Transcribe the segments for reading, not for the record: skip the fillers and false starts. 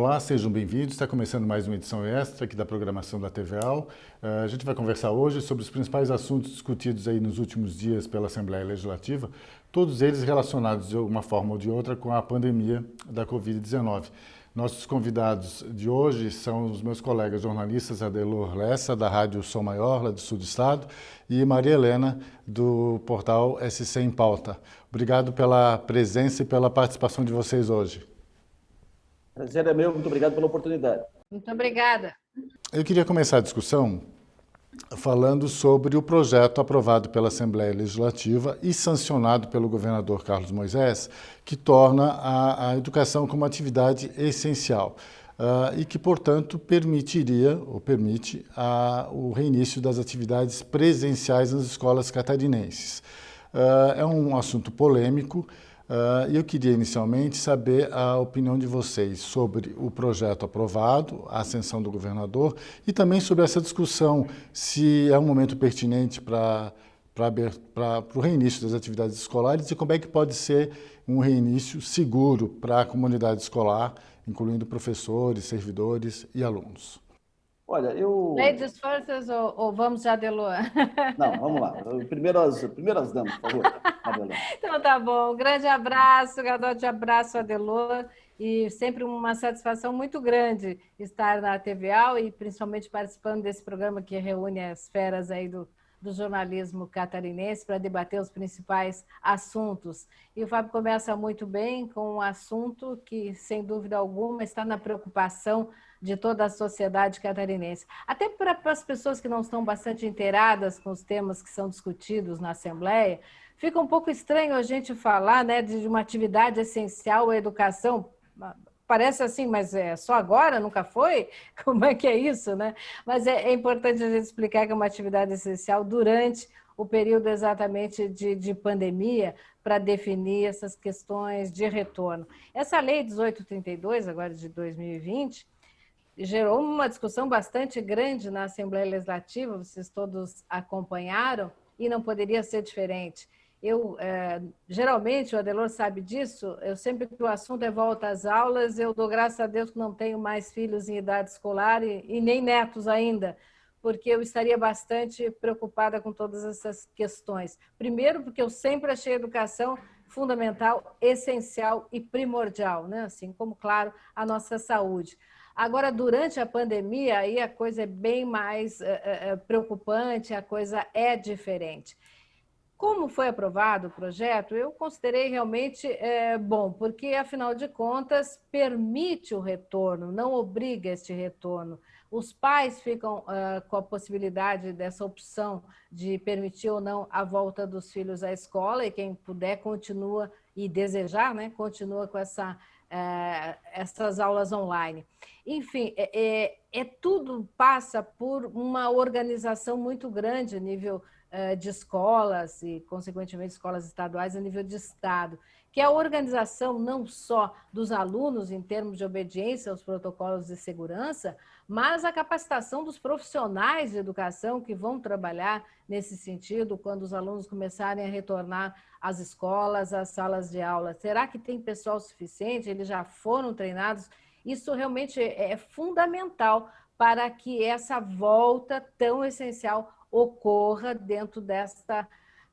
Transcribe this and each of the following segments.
Olá, sejam bem-vindos. Está começando mais uma edição extra aqui da programação da TVAL. A gente vai conversar hoje sobre os principais assuntos discutidos aí nos últimos dias pela Assembleia Legislativa, todos eles relacionados de uma forma ou de outra com a pandemia da Covid-19. Nossos convidados de hoje são os meus colegas jornalistas Adelor Lessa, da Rádio Som Maior, lá do sul do estado, e Maria Helena, do portal SC em Pauta. Obrigado pela presença e pela participação de vocês hoje. Prazer é meu, muito obrigado pela oportunidade. Muito obrigada. Eu queria começar a discussão falando sobre o projeto aprovado pela Assembleia Legislativa e sancionado pelo governador Carlos Moisés, que torna a educação como atividade essencial e que, portanto, permite o reinício das atividades presenciais nas escolas catarinenses. É um assunto polêmico. E eu queria inicialmente saber a opinião de vocês sobre o projeto aprovado, a ascensão do governador, e também sobre essa discussão, se é um momento pertinente para o reinício das atividades escolares e como é que pode ser um reinício seguro para a comunidade escolar, incluindo professores, servidores e alunos. Olha, Ladies first ou vamos já, Adelor? Não, vamos lá. Primeiras damas, por favor. Então tá bom. Um grande abraço, grande abraço, Adelor. E sempre uma satisfação muito grande estar na TVAL e principalmente participando desse programa que reúne as feras aí do jornalismo catarinense para debater os principais assuntos. E o Fábio começa muito bem com um assunto que, sem dúvida alguma, está na preocupação de toda a sociedade catarinense. Até para as pessoas que não estão bastante inteiradas com os temas que são discutidos na Assembleia, fica um pouco estranho a gente falar, né, de uma atividade essencial à educação. Parece assim, mas é só agora? Nunca foi? Como é que é isso, né? Mas é importante a gente explicar que é uma atividade essencial durante o período exatamente de pandemia para definir essas questões de retorno. Essa lei 1832, agora de 2020, gerou uma discussão bastante grande na Assembleia Legislativa, vocês todos acompanharam, e não poderia ser diferente. Geralmente, o Adelor sabe disso, eu sempre que o assunto é volta às aulas, eu dou graças a Deus que não tenho mais filhos em idade escolar e nem netos ainda, porque eu estaria bastante preocupada com todas essas questões. Primeiro, porque eu sempre achei a educação fundamental, essencial e primordial, né? Assim como, claro, a nossa saúde. Agora, durante a pandemia, aí a coisa é bem mais preocupante, a coisa é diferente. Como foi aprovado o projeto, eu considerei realmente bom, porque, afinal de contas, permite o retorno, não obriga este retorno. Os pais ficam com a possibilidade dessa opção de permitir ou não a volta dos filhos à escola, e quem puder continua e desejar, né, continua com essas aulas online. Enfim, tudo passa por uma organização muito grande a nível de escolas e, consequentemente, escolas estaduais a nível de Estado, que é a organização não só dos alunos em termos de obediência aos protocolos de segurança, mas a capacitação dos profissionais de educação que vão trabalhar nesse sentido quando os alunos começarem a retornar às escolas, às salas de aula. Será que tem pessoal suficiente? Eles já foram treinados? Isso realmente é fundamental para que essa volta tão essencial ocorra dentro desta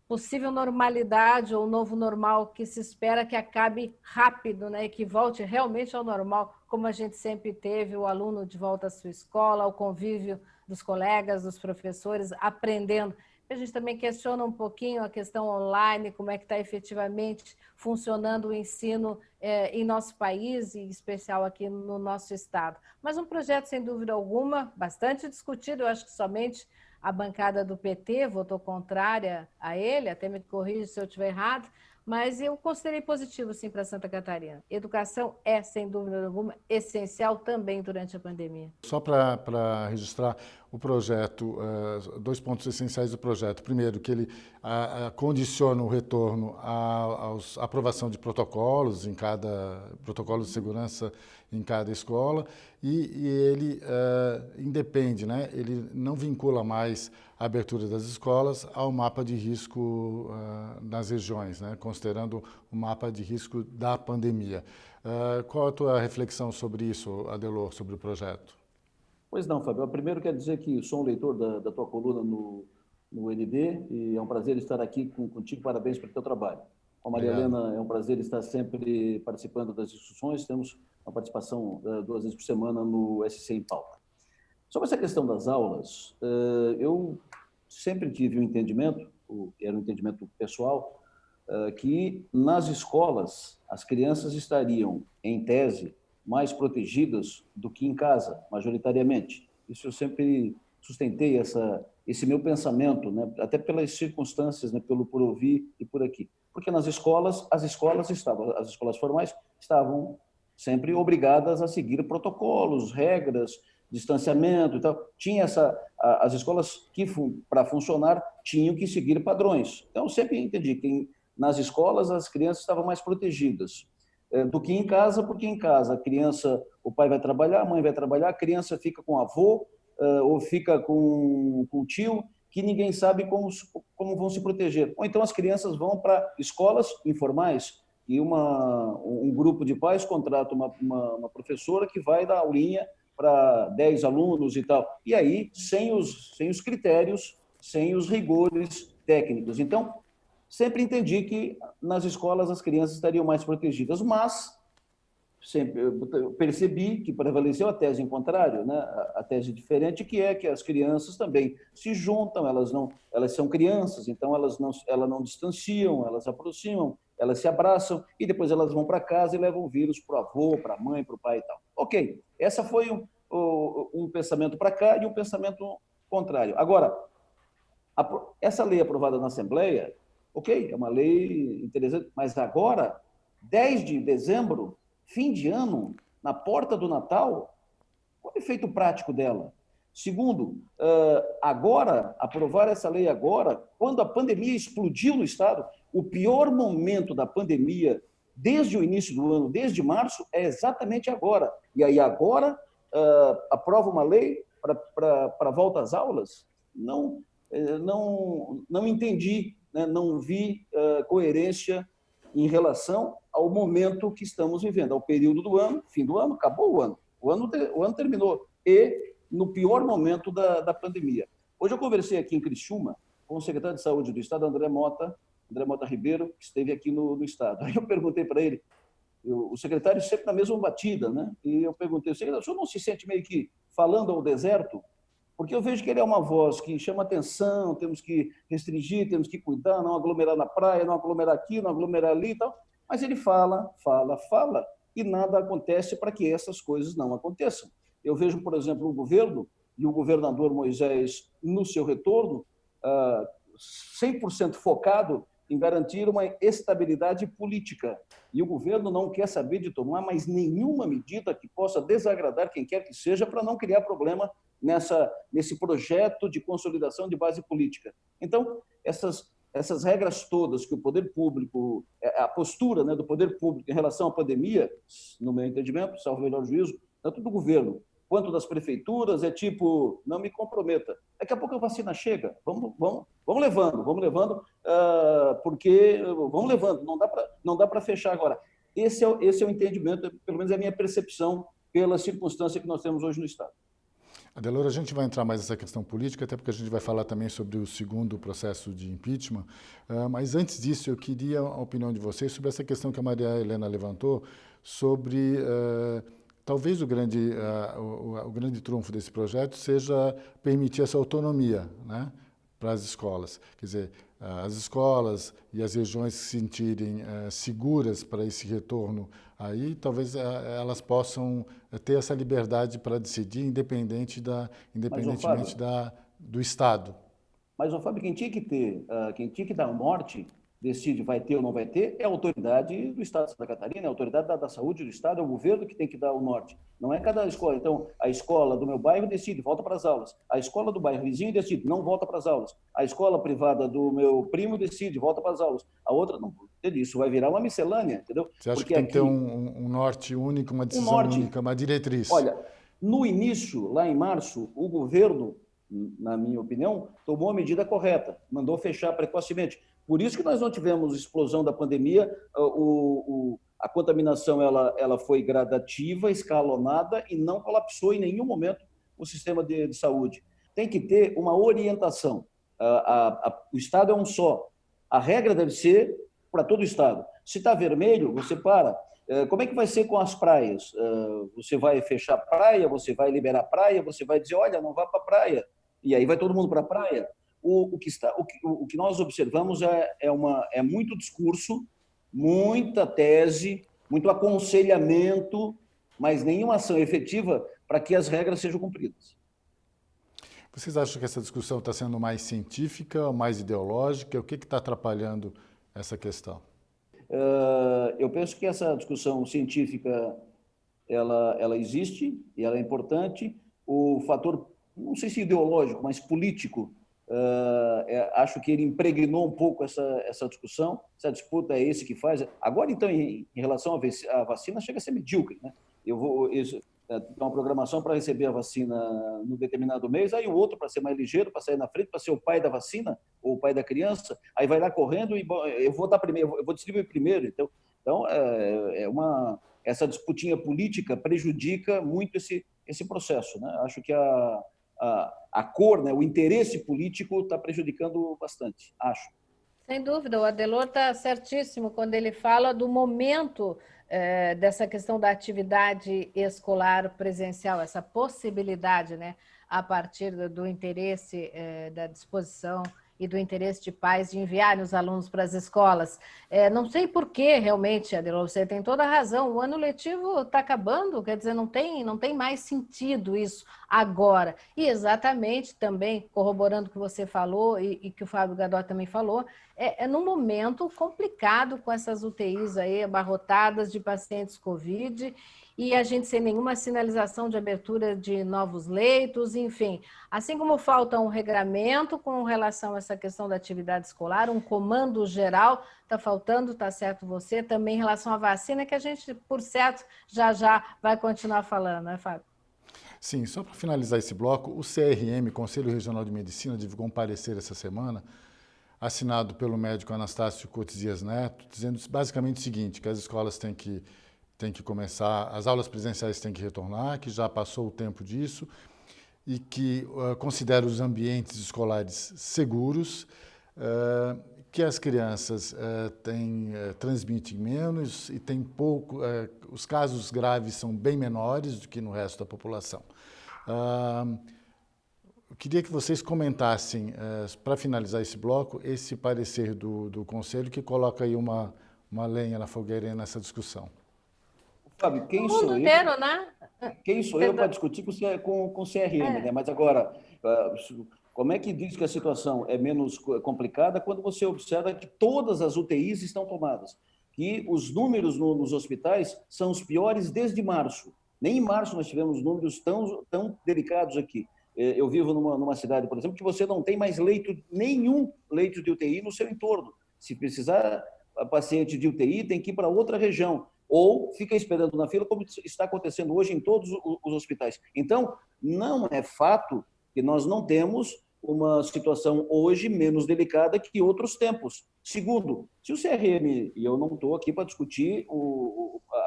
possível normalidade ou novo normal que se espera que acabe rápido, né? E que volte realmente ao normal, como a gente sempre teve, o aluno de volta à sua escola, o convívio dos colegas, dos professores, aprendendo. A gente também questiona um pouquinho a questão online, como é que está efetivamente funcionando o ensino em nosso país, e em especial aqui no nosso estado. Mas um projeto, sem dúvida alguma, bastante discutido, eu acho que somente a bancada do PT votou contrária a ele, até me corrija se eu estiver errado, mas eu considerei positivo, sim, para Santa Catarina. Educação sem dúvida alguma, essencial também durante a pandemia. Só para registrar, o projeto, dois pontos essenciais do projeto. Primeiro, que ele condiciona o retorno à aprovação de protocolos protocolos de segurança em cada escola, e ele independe, né? Ele não vincula mais a abertura das escolas ao mapa de risco nas regiões, né? Considerando o mapa de risco da pandemia. Qual a tua reflexão sobre isso, Adelor, sobre o projeto? Pois não, Fábio. Primeiro, quero dizer que sou um leitor da tua coluna no ND e é um prazer estar aqui contigo. Parabéns pelo teu trabalho. Com a Maria Helena, é um prazer estar sempre participando das discussões. Temos uma participação 2 vezes por semana no SC em Pauta. Sobre essa questão das aulas, eu sempre tive um entendimento, que era um entendimento pessoal, que nas escolas as crianças estariam, em tese, mais protegidas do que em casa, majoritariamente. Isso eu sempre sustentei, esse meu pensamento, né? Até pelas circunstâncias, né? Por ouvir e por aqui. Porque nas escolas, as escolas formais estavam sempre obrigadas a seguir protocolos, regras, distanciamento e tal. As escolas que, para funcionar, tinham que seguir padrões. Então, eu sempre entendi que nas escolas as crianças estavam mais protegidas do que em casa, porque em casa a criança, o pai vai trabalhar, a mãe vai trabalhar, a criança fica com o avô ou fica com o tio, que ninguém sabe como vão se proteger. Ou então as crianças vão para escolas informais e um grupo de pais contrata uma professora que vai dar aulinha para 10 alunos e tal. E aí, sem os critérios, sem os rigores técnicos. Então, sempre entendi que nas escolas as crianças estariam mais protegidas, mas sempre eu percebi que prevaleceu a tese em contrário, né? A tese diferente, que é que as crianças também se juntam, elas são crianças, então elas não distanciam, elas aproximam, elas se abraçam e depois elas vão para casa e levam o vírus para o avô, para a mãe, para o pai e tal. Ok, essa foi um pensamento para cá e um pensamento contrário. Agora, essa lei aprovada na Assembleia, ok, é uma lei interessante, mas agora, 10 de dezembro, fim de ano, na porta do Natal, qual é o efeito prático dela? Segundo, agora, aprovar essa lei agora, quando a pandemia explodiu no Estado, o pior momento da pandemia, desde o início do ano, desde março, é exatamente agora. E aí agora, aprova uma lei para volta às aulas? Não entendi, né? Não vi coerência em relação ao momento que estamos vivendo, ao período do ano, fim do ano, acabou o ano. O ano terminou. E no pior momento da pandemia. Hoje eu conversei aqui em Criciúma com o secretário de Saúde do Estado, André Mota Ribeiro, que esteve aqui no Estado. Aí eu perguntei para ele, o secretário sempre na mesma batida, né? E eu perguntei, secretário, o senhor não se sente meio que falando ao deserto? Porque eu vejo que ele é uma voz que chama atenção, temos que restringir, temos que cuidar, não aglomerar na praia, não aglomerar aqui, não aglomerar ali e tal. Mas ele fala, e nada acontece para que essas coisas não aconteçam. Eu vejo, por exemplo, o governo e o governador Moisés, no seu retorno, 100% focado em garantir uma estabilidade política. E o governo não quer saber de tomar mais nenhuma medida que possa desagradar quem quer que seja para não criar problema nesse projeto de consolidação de base política. Então, essas regras todas que o poder público, a postura, né, do poder público em relação à pandemia, no meu entendimento, salvo o melhor juízo, tanto do governo quanto das prefeituras, é tipo, não me comprometa. Daqui a pouco a vacina chega, vamos levando, porque vamos levando, não dá para fechar agora. Esse é o entendimento, pelo menos é a minha percepção pela circunstância que nós temos hoje no Estado. Adelor, a gente vai entrar mais nessa questão política, até porque a gente vai falar também sobre o segundo processo de impeachment, mas antes disso eu queria a opinião de vocês sobre essa questão que a Maria Helena levantou, sobre talvez o grande trunfo desse projeto seja permitir essa autonomia, né, para as escolas. Quer dizer, as escolas e as regiões se sentirem seguras para esse retorno aí, talvez elas possam ter essa liberdade para decidir, independentemente do Estado. Mas, Fábio, quem tinha que dar o norte decide vai ter ou não vai ter, é a autoridade do Estado de Santa Catarina, é a autoridade da saúde do Estado, é o governo que tem que dar o norte. Não é cada escola. Então, a escola do meu bairro decide, volta para as aulas. A escola do bairro vizinho decide, não volta para as aulas. A escola privada do meu primo decide, volta para as aulas. A outra não. Isso vai virar uma miscelânea, entendeu? Você acha que tem que ter um norte único, uma decisão única, uma diretriz? Olha, no início, lá em março, o governo, na minha opinião, tomou a medida correta, mandou fechar precocemente. Por isso que nós não tivemos explosão da pandemia, a contaminação ela foi gradativa, escalonada e não colapsou em nenhum momento o sistema de saúde. Tem que ter uma orientação. O Estado é um só. A regra deve ser para todo o Estado. Se está vermelho, você para. Como é que vai ser com as praias? Você vai fechar a praia, você vai liberar a praia, você vai dizer, olha, não vá para a praia. E aí vai todo mundo para a praia. O que nós observamos é muito discurso, muita tese, muito aconselhamento, mas nenhuma ação efetiva para que as regras sejam cumpridas. Vocês acham que essa discussão está sendo mais científica, mais ideológica? O que está atrapalhando essa questão? Eu penso que essa discussão científica ela existe e ela é importante. O fator, não sei se ideológico, mas político, acho que ele impregnou um pouco essa discussão. Essa disputa é esse que faz. Agora, então, em relação à vacina, chega a ser medíocre, né? Tem uma programação para receber a vacina no determinado mês, aí o outro para ser mais ligeiro, para sair na frente, para ser o pai da vacina ou o pai da criança, aí vai lá correndo e eu vou dar primeiro, eu vou distribuir primeiro. Então essa disputinha política prejudica muito esse processo, né? Acho que a cor, né, o interesse político está prejudicando bastante, acho. Sem dúvida, o Adelor está certíssimo quando ele fala do momento dessa questão da atividade escolar presencial, essa possibilidade, né, a partir do interesse da disposição e do interesse de pais de enviarem os alunos para as escolas. Não sei por que realmente, Adelor, você tem toda a razão, o ano letivo está acabando, quer dizer, não tem mais sentido isso agora. E exatamente também, corroborando o que você falou e que o Fábio Gadot também falou, num momento complicado com essas UTIs aí abarrotadas de pacientes Covid e a gente sem nenhuma sinalização de abertura de novos leitos, enfim. Assim como falta um regramento com relação a essa questão da atividade escolar, um comando geral, está faltando, está certo você, também em relação à vacina, que a gente, por certo, já vai continuar falando, né, Fábio? Sim, só para finalizar esse bloco, o CRM, Conselho Regional de Medicina, divulgou um parecer essa semana, assinado pelo médico Anastácio Cotes Dias Neto, dizendo basicamente o seguinte, que as escolas têm que começar, as aulas presenciais têm que retornar, que já passou o tempo disso e que considera os ambientes escolares seguros, que as crianças transmitem menos e tem pouco, os casos graves são bem menores do que no resto da população. Eu queria que vocês comentassem, para finalizar esse bloco, esse parecer do Conselho que coloca aí uma lenha na fogueira nessa discussão. Fábio, quem sou eu? Inteiro, né? Quem sou eu para discutir com o CRM, né? Mas agora, como é que diz que a situação é menos complicada quando você observa que todas as UTIs estão tomadas? Que os números nos hospitais são os piores desde março. Nem em março nós tivemos números tão delicados aqui. Eu vivo numa cidade, por exemplo, que você não tem mais nenhum leito de UTI no seu entorno. Se precisar paciente de UTI, tem que ir para outra região. Ou fica esperando na fila, como está acontecendo hoje em todos os hospitais. Então, não é fato que nós não temos uma situação hoje menos delicada que outros tempos. Segundo, se o CRM, e eu não estou aqui para discutir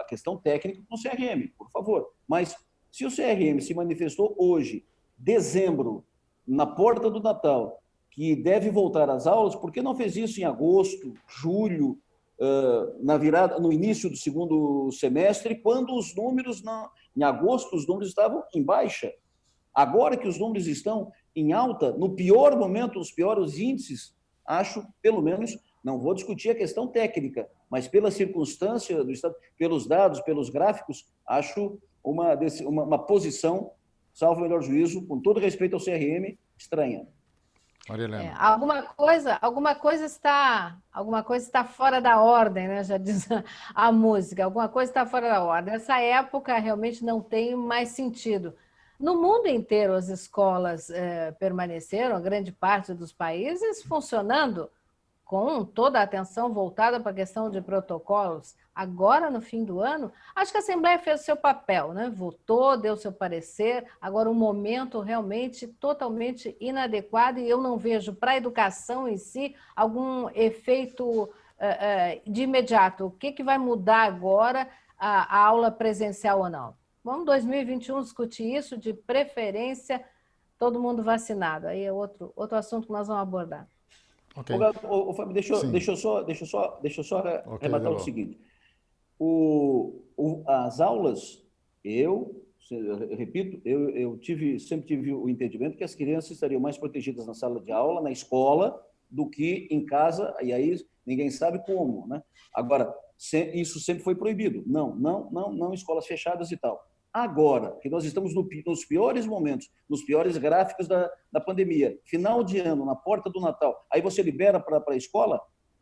a questão técnica com o CRM, por favor, mas se o CRM se manifestou hoje, dezembro, na porta do Natal, que deve voltar às aulas, por que não fez isso em agosto, julho, no início do segundo semestre, quando os números, em agosto, os números estavam em baixa? Agora que os números estão em alta, no pior momento, os piores índices, acho, pelo menos, não vou discutir a questão técnica, mas pela circunstância do Estado, pelos dados, pelos gráficos, acho uma posição, salvo o melhor juízo, com todo respeito ao CRM, estranha. Maria Helena. Alguma coisa está fora da ordem, né? Já diz a música, alguma coisa está fora da ordem. Essa época realmente não tem mais sentido. No mundo inteiro, as escolas permaneceram, a grande parte dos países, funcionando com toda a atenção voltada para a questão de protocolos. Agora, no fim do ano, acho que a Assembleia fez o seu papel, né? Votou, deu seu parecer. Agora, um momento realmente totalmente inadequado e eu não vejo para a educação em si algum efeito de imediato. O que vai mudar agora, a aula presencial ou não? Vamos, 2021, discutir isso, de preferência, todo mundo vacinado. Aí é outro assunto que nós vamos abordar. Okay. Fábio, deixa eu só arrematar o seguinte. As aulas, eu repito, eu sempre tive o entendimento que as crianças estariam mais protegidas na sala de aula, na escola, do que em casa, e aí ninguém sabe como, né? Agora, isso sempre foi proibido. Não, escolas fechadas e tal. Agora, que nós estamos nos piores momentos, nos piores gráficos da pandemia, final de ano, na porta do Natal, aí você libera para a escola,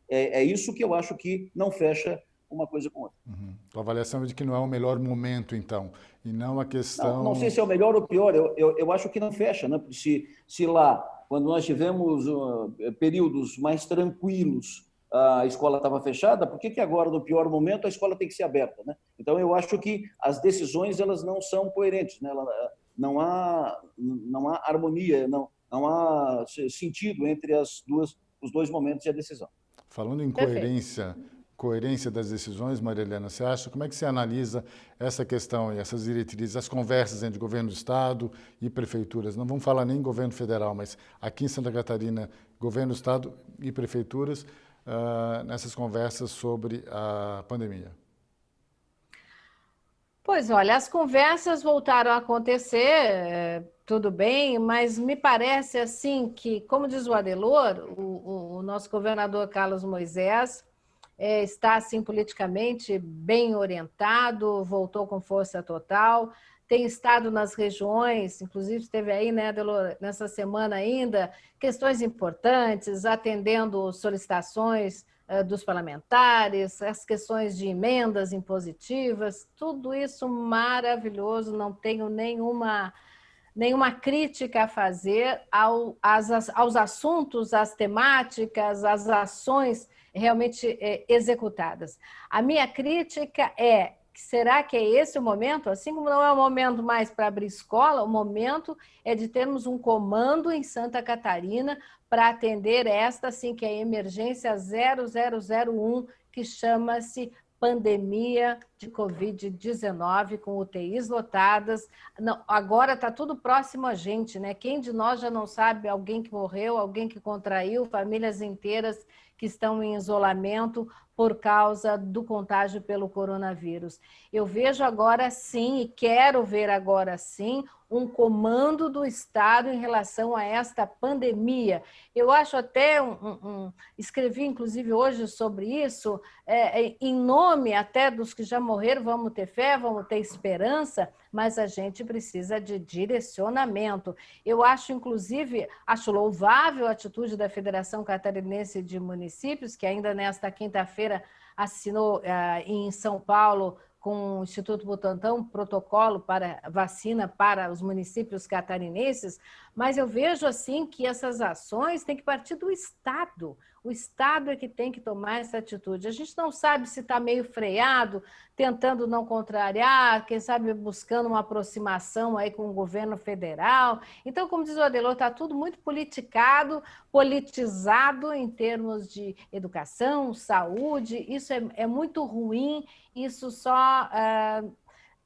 é isso que eu acho que não fecha uma coisa com outra. Uhum. A avaliação é de que não é o melhor momento, então, e não a questão... Não sei se é o melhor ou o pior, eu acho que não fecha, né? Porque se lá, quando nós tivemos períodos mais tranquilos, a escola estava fechada, por que agora, no pior momento, a escola tem que ser aberta, né? Então, eu acho que as decisões elas não são coerentes, né? Não há harmonia, não há sentido entre os dois momentos e a decisão. Falando em coerência das decisões, Maria Helena, você acha, como é que você analisa essa questão e essas diretrizes, as conversas entre governo do Estado e prefeituras? Não vamos falar nem governo federal, mas aqui em Santa Catarina, governo do Estado e prefeituras, nessas conversas sobre a pandemia? Pois olha, as conversas voltaram a acontecer, tudo bem, mas me parece assim que, como diz o Adelor, o nosso governador Carlos Moisés está assim politicamente bem orientado, voltou com força total, tem estado nas regiões, inclusive esteve aí, né, Adelor, nessa semana ainda, questões importantes, atendendo solicitações dos parlamentares, as questões de emendas impositivas, tudo isso maravilhoso, não tenho nenhuma crítica a fazer aos assuntos, às temáticas, às ações realmente executadas. A minha crítica é: será que é esse o momento? Assim como não é o momento mais para abrir escola, o momento é de termos um comando em Santa Catarina para atender esta, assim, que é a emergência 0001, que chama-se pandemia de Covid-19, com UTIs lotadas. Não, agora está tudo próximo a gente, né? Quem de nós já não sabe alguém que morreu, alguém que contraiu, famílias inteiras que estão em isolamento por causa do contágio pelo coronavírus. Eu vejo agora sim, e quero ver agora sim, um comando do Estado em relação a esta pandemia. Eu acho até, escrevi inclusive hoje sobre isso, em nome até dos que já morreram, vamos ter fé, vamos ter esperança, mas a gente precisa de direcionamento. Eu acho, inclusive, louvável a atitude da Federação Catarinense de Municípios, que ainda nesta quinta-feira assinou em São Paulo, com o Instituto Butantan, um protocolo para vacina para os municípios catarinenses, mas eu vejo assim que essas ações têm que partir do Estado. O Estado é que tem que tomar essa atitude. A gente não sabe se está meio freado, tentando não contrariar, quem sabe buscando uma aproximação aí com o governo federal. Então, como diz o Adelor, está tudo muito politicado, politizado em termos de educação, saúde. Isso é muito ruim, isso só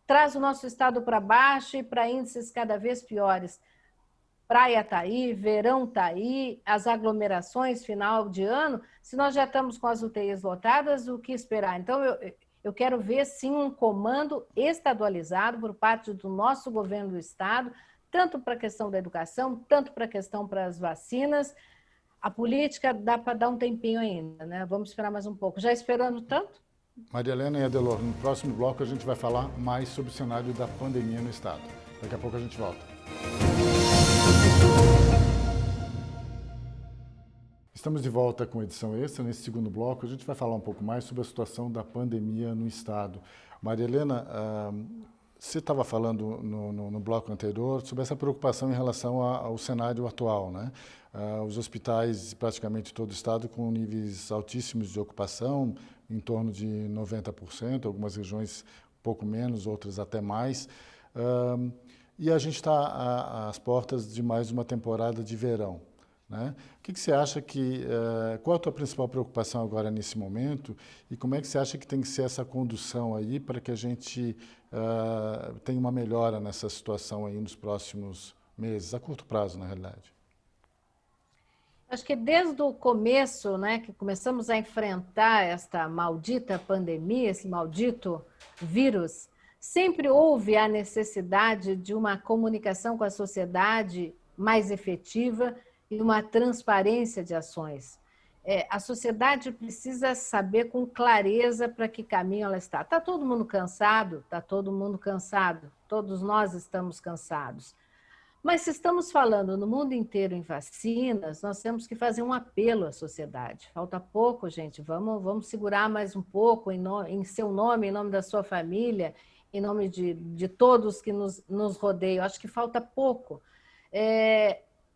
traz o nosso Estado para baixo e para índices cada vez piores. Praia está aí, verão está aí, as aglomerações final de ano, se nós já estamos com as UTIs lotadas, o que esperar? Então, eu quero ver, sim, um comando estadualizado por parte do nosso governo do Estado, tanto para a questão da educação, tanto para a questão para as vacinas. A política dá para dar um tempinho ainda, né? Vamos esperar mais um pouco. Já esperando tanto? Maria Helena e Adelor, no próximo bloco a gente vai falar mais sobre o cenário da pandemia no Estado. Daqui a pouco a gente volta. Estamos de volta com a edição extra. Nesse segundo bloco, a gente vai falar um pouco mais sobre a situação da pandemia no Estado. Maria Helena, você estava falando no bloco anterior sobre essa preocupação em relação ao cenário atual, né? Os hospitais, praticamente todo o Estado, com níveis altíssimos de ocupação, em torno de 90%, algumas regiões um pouco menos, outras até mais. E a gente está às portas de mais uma temporada de verão, né? O que você acha qual a tua principal preocupação agora nesse momento e como é que você acha que tem que ser essa condução aí para que a gente tenha uma melhora nessa situação aí nos próximos meses, a curto prazo, na realidade? Acho que desde o começo, né, que começamos a enfrentar esta maldita pandemia, esse maldito vírus, sempre houve a necessidade de uma comunicação com a sociedade mais efetiva e uma transparência de ações. A sociedade precisa saber com clareza para que caminho ela está. Está todo mundo cansado? Está todo mundo cansado. Todos nós estamos cansados. Mas se estamos falando no mundo inteiro em vacinas, nós temos que fazer um apelo à sociedade. Falta pouco, gente. Vamos segurar mais um pouco em seu nome, em nome da sua família, em nome de todos que nos rodeiam. Acho que falta pouco.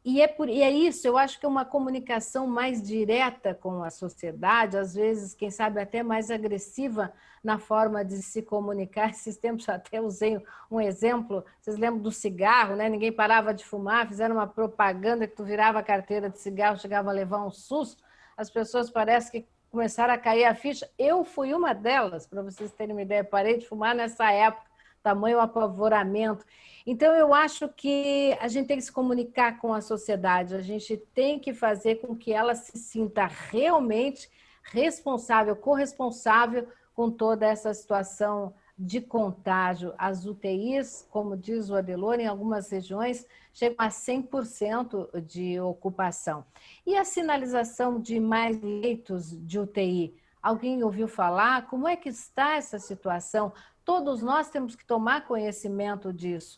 E é isso, eu acho que é uma comunicação mais direta com a sociedade, às vezes, quem sabe, até mais agressiva na forma de se comunicar. Esses tempos até usei um exemplo, vocês lembram do cigarro, né? Ninguém parava de fumar, fizeram uma propaganda que tu virava a carteira de cigarro, chegava a levar um susto, as pessoas parece que começaram a cair a ficha. Eu fui uma delas, para vocês terem uma ideia, parei de fumar nessa época, tamanho apavoramento. Então, eu acho que a gente tem que se comunicar com a sociedade, a gente tem que fazer com que ela se sinta realmente responsável, corresponsável com toda essa situação de contágio. As UTIs, como diz o Adelor, em algumas regiões chegam a 100% de ocupação. E a sinalização de mais leitos de UTI? Alguém ouviu falar? Como é que está essa situação? Todos nós temos que tomar conhecimento disso,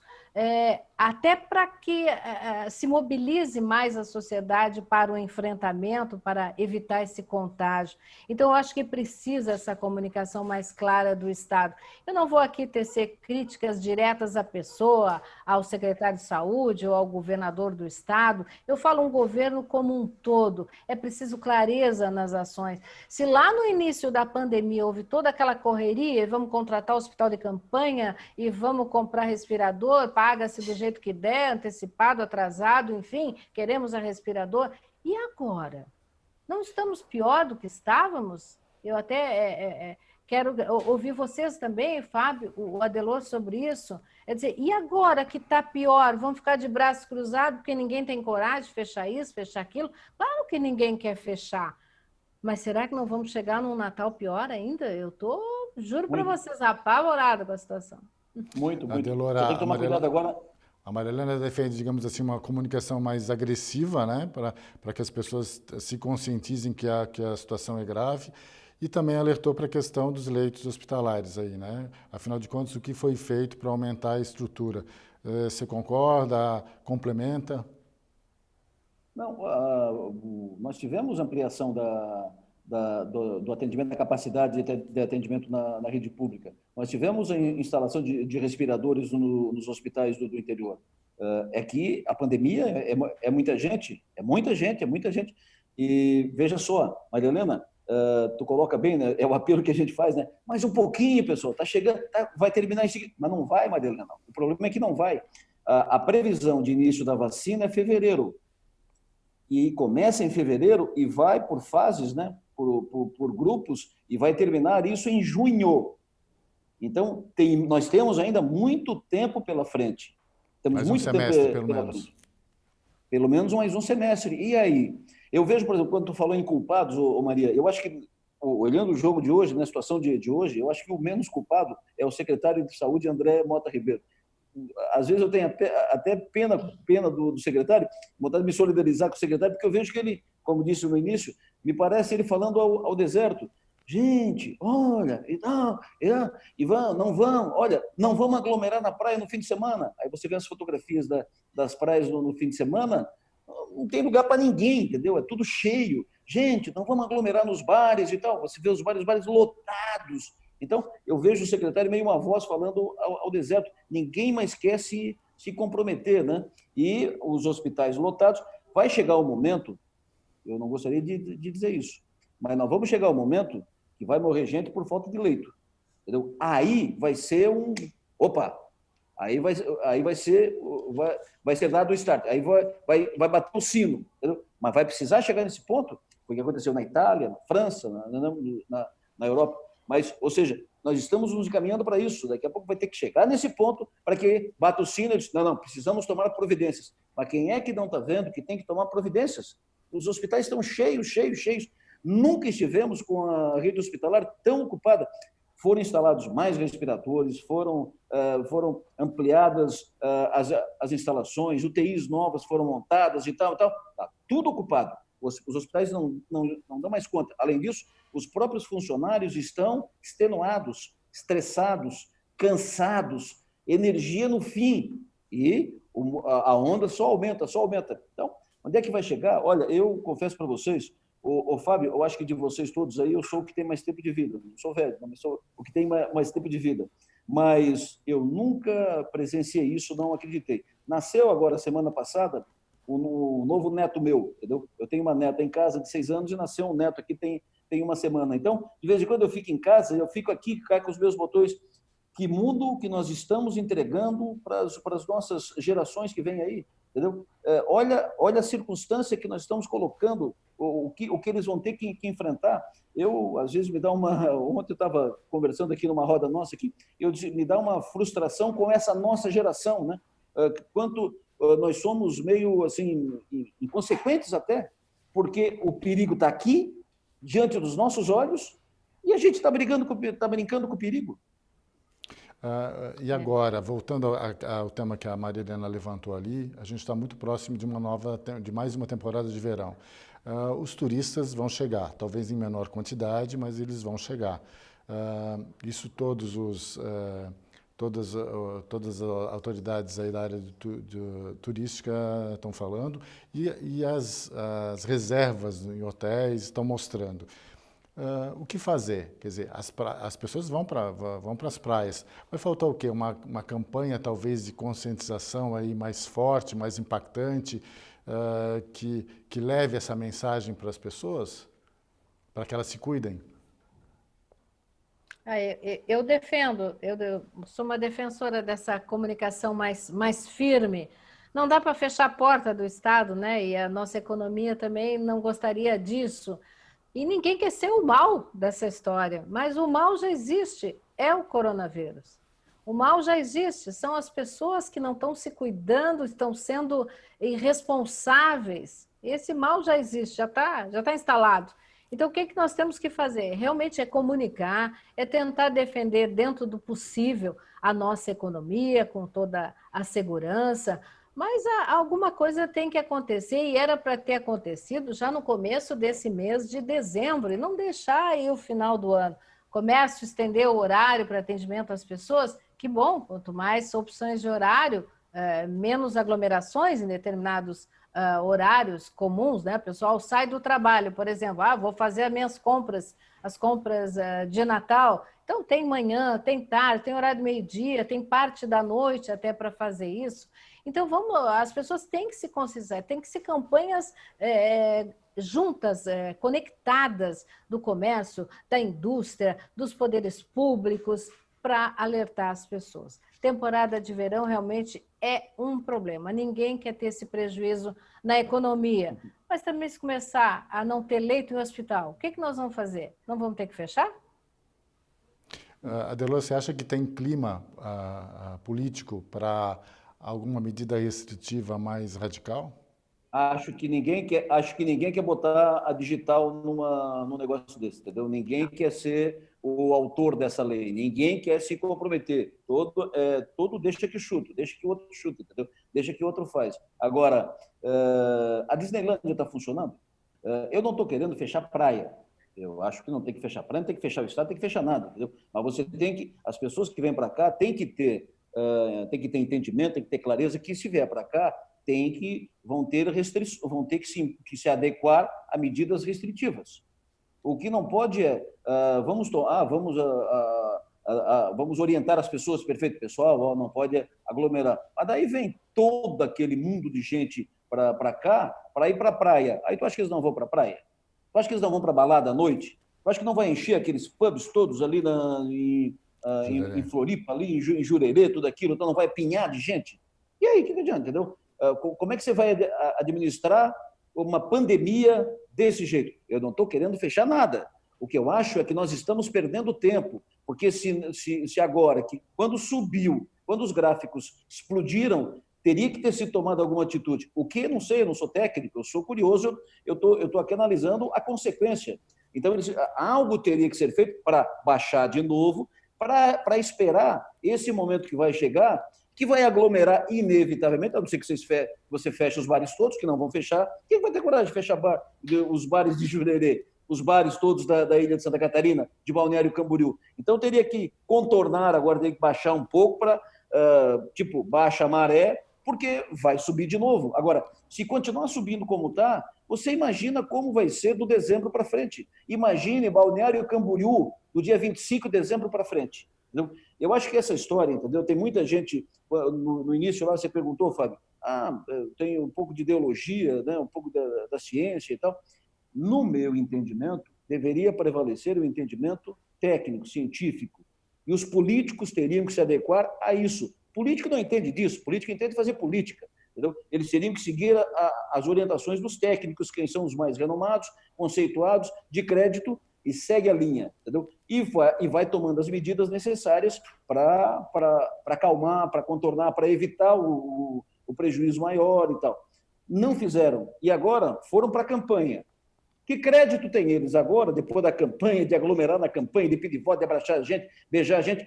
até para que se mobilize mais a sociedade para o enfrentamento, para evitar esse contágio. Então, eu acho que precisa essa comunicação mais clara do Estado. Eu não vou aqui tecer críticas diretas à pessoa, ao secretário de saúde ou ao governador do Estado. Eu falo um governo como um todo. É preciso clareza nas ações. Se lá no início da pandemia houve toda aquela correria, vamos contratar hospital de campanha e vamos comprar respirador, paga-se do jeito que der, antecipado, atrasado, enfim, queremos a respirador. E agora? Não estamos pior do que estávamos? Eu até quero ouvir vocês também, Fábio, o Adelor, sobre isso. É dizer, e agora que está pior? Vamos ficar de braços cruzados porque ninguém tem coragem de fechar isso, fechar aquilo? Claro que ninguém quer fechar. Mas será que não vamos chegar num Natal pior ainda? Eu estou, juro para vocês, apavorada com a situação. Muito. Adelor, Só tem que tomar cuidado agora. A Maria Helena defende, digamos assim, uma comunicação mais agressiva, né, para que as pessoas se conscientizem que a situação é grave, e também alertou para a questão dos leitos hospitalares aí, né? Afinal de contas, o que foi feito para aumentar a estrutura? Você concorda? Complementa? Não, nós tivemos ampliação do atendimento, da capacidade de atendimento na rede pública. Nós tivemos a instalação de respiradores nos hospitais do interior. É que a pandemia é muita gente. E veja só, Maria Helena, tu coloca bem, né? É o apelo que a gente faz, né? Mais um pouquinho, pessoal, está chegando, vai terminar em seguida. Mas não vai, Maria Helena. O problema é que não vai. A previsão de início da vacina é fevereiro. E começa em fevereiro e vai por fases, né? Por grupos, e vai terminar isso em junho. Então, nós temos ainda muito tempo pela frente. Temos mais muito um semestre, tempo pelo menos. frente. Pelo menos mais um semestre. E aí? Eu vejo, por exemplo, quando tu falou em culpados, Maria, eu acho que, olhando o jogo de hoje, na situação de hoje, eu acho que o menos culpado é o secretário de Saúde, André Mota Ribeiro. Às vezes eu tenho até pena do secretário, vontade de me solidarizar com o secretário, porque eu vejo que ele, como disse no início, me parece ele falando ao deserto. Gente, olha, não vamos aglomerar na praia no fim de semana. Aí você vê as fotografias das praias no fim de semana, não tem lugar para ninguém, entendeu? É tudo cheio. gente, não vamos aglomerar nos bares e tal. Você vê os bares lotados. Então, eu vejo o secretário meio uma voz falando ao deserto. Ninguém mais quer se comprometer, né? E os hospitais lotados. Vai chegar o momento, eu não gostaria de dizer isso, mas nós vamos chegar ao momento que vai morrer gente por falta de leito. Entendeu? Aí vai ser Opa! Aí vai ser dado o start. Aí vai bater o sino. Entendeu? Mas vai precisar chegar nesse ponto, porque aconteceu na Itália, na França, na Europa. Mas, ou seja, nós estamos nos encaminhando para isso. Daqui a pouco vai ter que chegar nesse ponto para que bata o sino e diz, não, precisamos tomar providências. Mas quem é que não está vendo que tem que tomar providências? Os hospitais estão cheios. Nunca estivemos com a rede hospitalar tão ocupada. Foram instalados mais respiradores, foram ampliadas as instalações, UTIs novas foram montadas e tal. Está tudo ocupado. Os hospitais não dão mais conta. Além disso, os próprios funcionários estão extenuados, estressados, cansados, energia no fim. E a onda só aumenta. Então, onde é que vai chegar? Olha, eu confesso para vocês, Fábio, eu acho que de vocês todos aí, eu sou o que tem mais tempo de vida. Não sou velho, mas sou o que tem mais tempo de vida. Mas eu nunca presenciei isso, não acreditei. Nasceu agora, semana passada, um novo neto meu, entendeu? Eu tenho uma neta em casa de 6 anos e nasceu um neto aqui tem uma semana. Então, de vez em quando eu fico em casa, eu fico aqui com os meus botões. Que mundo que nós estamos entregando para as nossas gerações que vêm aí, entendeu? Olha a circunstância que nós estamos colocando, o que eles vão ter que enfrentar. Eu, às vezes, me dá uma... Ontem eu estava conversando aqui numa roda nossa, aqui, me dá uma frustração com essa nossa geração, né? Quanto nós somos meio, assim, inconsequentes até, porque o perigo está aqui, diante dos nossos olhos, e a gente está brincando com o perigo. E agora, voltando ao tema que a Maria Helena levantou ali, a gente está muito próximo de mais uma temporada de verão. Os turistas vão chegar, talvez em menor quantidade, mas eles vão chegar. Isso todas as autoridades aí da área turística estão falando e as reservas em hotéis estão mostrando. O que fazer? Quer dizer, as pessoas vão para as praias. Vai faltar o quê? Uma campanha, talvez, de conscientização aí mais forte, mais impactante, que leve essa mensagem para as pessoas, para que elas se cuidem? Eu defendo, eu sou uma defensora dessa comunicação mais firme. Não dá para fechar a porta do Estado, né? E a nossa economia também não gostaria disso. E ninguém quer ser o mal dessa história, mas o mal já existe, é o coronavírus. O mal já existe, são as pessoas que não estão se cuidando, estão sendo irresponsáveis. Esse mal já existe, já tá instalado. Então, o que nós temos que fazer? Realmente é comunicar, é tentar defender dentro do possível a nossa economia, com toda a segurança, mas alguma coisa tem que acontecer e era para ter acontecido já no começo desse mês de dezembro e não deixar aí o final do ano. Comércio estender o horário para atendimento às pessoas, que bom, quanto mais opções de horário, menos aglomerações em determinados horários comuns, né? O pessoal sai do trabalho, por exemplo, vou fazer as compras de Natal. Então tem manhã, tem tarde, tem horário do meio-dia, tem parte da noite até para fazer isso. Então, as pessoas têm que se conscientizar, tem que ser campanhas juntas, conectadas do comércio, da indústria, dos poderes públicos, para alertar as pessoas. Temporada de verão realmente é um problema. Ninguém quer ter esse prejuízo na economia. Mas também se começar a não ter leito em hospital, o que nós vamos fazer? Não vamos ter que fechar? Adelor, você acha que tem clima político para alguma medida restritiva mais radical? Acho que ninguém quer botar a digital num negócio desse, entendeu? Ninguém quer ser o autor dessa lei, ninguém quer se comprometer. Todo deixa que chuta, deixa que o outro chuta, entendeu? Deixa que o outro faz. Agora, a Disneylândia está funcionando? Eu não estou querendo fechar praia. Eu acho que não tem que fechar praia, não tem que fechar o estado, não tem que fechar nada, entendeu? Mas você as pessoas que vêm para cá têm que ter entendimento, tem que ter clareza que se vier para cá, vão ter que se adequar a medidas restritivas. O que não pode é, vamos orientar as pessoas, perfeito, pessoal, não pode aglomerar. Mas daí vem todo aquele mundo de gente para cá, para ir para a praia. Aí tu acha que eles não vão para a praia? Tu acha que eles não vão para a balada à noite? Tu acha que não vai encher aqueles pubs todos ali em Floripa, ali em Jurerê, tudo aquilo, então não vai pinhar de gente? E aí, o que adianta, entendeu? Como é que você vai administrar uma pandemia desse jeito? Eu não estou querendo fechar nada. O que eu acho é que nós estamos perdendo tempo, porque se agora, quando subiu, quando os gráficos explodiram, teria que ter sido tomada alguma atitude. O que? Não sei, eu não sou técnico, eu sou curioso, eu estou aqui analisando a consequência. Então, algo teria que ser feito para baixar de novo, para esperar esse momento que vai chegar, que vai aglomerar inevitavelmente, a não ser que você feche os bares todos, que não vão fechar. Quem vai ter coragem de fechar os bares de Jurerê, os bares todos da ilha de Santa Catarina, de Balneário Camboriú? Então, teria que contornar, agora tem que baixar um pouco para, baixa a maré, porque vai subir de novo. Agora, se continuar subindo como está, você imagina como vai ser do dezembro para frente. Imagine Balneário Camboriú, do dia 25 de dezembro para frente. Entendeu? Eu acho que essa história, entendeu? Tem muita gente, no início lá você perguntou, Fábio, tem um pouco de ideologia, né? Um pouco da ciência e tal. No meu entendimento, deveria prevalecer o entendimento técnico, científico. E os políticos teriam que se adequar a isso. Político não entende disso, político entende fazer política. Entendeu? Eles teriam que seguir as orientações dos técnicos, quem são os mais renomados, conceituados, de crédito, e segue a linha. Entendeu? E vai tomando as medidas necessárias para acalmar, para contornar, para evitar o prejuízo maior e tal. Não fizeram. E agora foram para a campanha. Que crédito tem eles agora, depois da campanha, de aglomerar na campanha, de pedir voto, de abraçar a gente, beijar a gente?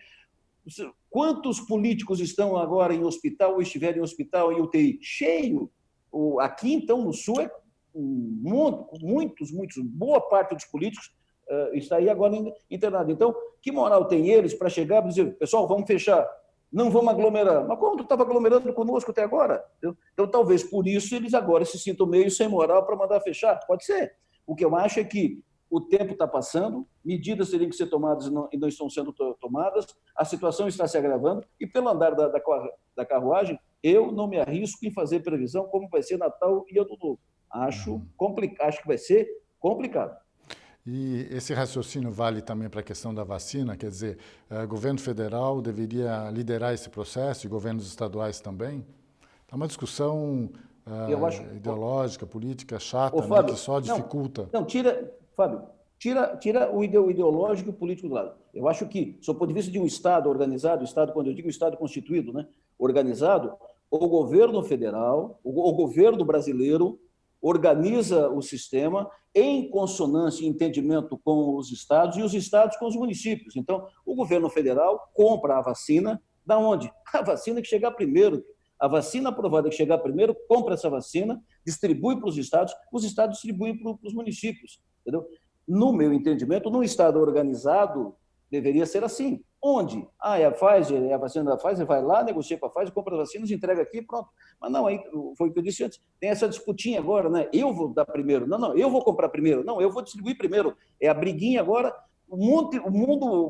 Quantos políticos estão agora em hospital ou estiverem em hospital em UTI? Cheio. Aqui, então, no Sul, muitos, boa parte dos políticos está aí agora internado. Então, que moral tem eles para chegar e dizer, pessoal, vamos fechar, não vamos aglomerar? Mas como tu estava aglomerando conosco até agora? Então, talvez por isso eles agora se sintam meio sem moral para mandar fechar. Pode ser. O que eu acho é que o tempo está passando, medidas teriam que ser tomadas e não estão sendo tomadas, a situação está se agravando e, pelo andar da carruagem, eu não me arrisco em fazer previsão como vai ser Natal e Ano Novo. Acho que vai ser complicado. E esse raciocínio vale também para a questão da vacina? Quer dizer, o governo federal deveria liderar esse processo e governos estaduais também? É uma discussão ideológica, política, chata, Fábio, que só dificulta. Fábio, tira o ideológico e o político do lado. Eu acho que, sob o ponto de vista de um Estado organizado, quando eu digo Estado constituído, né, organizado, o governo federal, o governo brasileiro organiza o sistema em consonância e entendimento com os estados e os estados com os municípios. Então, o governo federal compra a vacina da onde? A vacina que chegar primeiro. A vacina aprovada que chegar primeiro, compra essa vacina, distribui para os estados distribuem para os municípios. Entendeu? No meu entendimento, num Estado organizado, deveria ser assim. Onde? É a Pfizer, é a vacina da Pfizer, vai lá, negocia com a Pfizer, compra as vacinas, entrega aqui, pronto. Mas não, aí foi o que eu disse antes, tem essa disputinha agora, né? Eu vou dar primeiro, não, eu vou comprar primeiro, não, eu vou distribuir primeiro. É a briguinha agora, um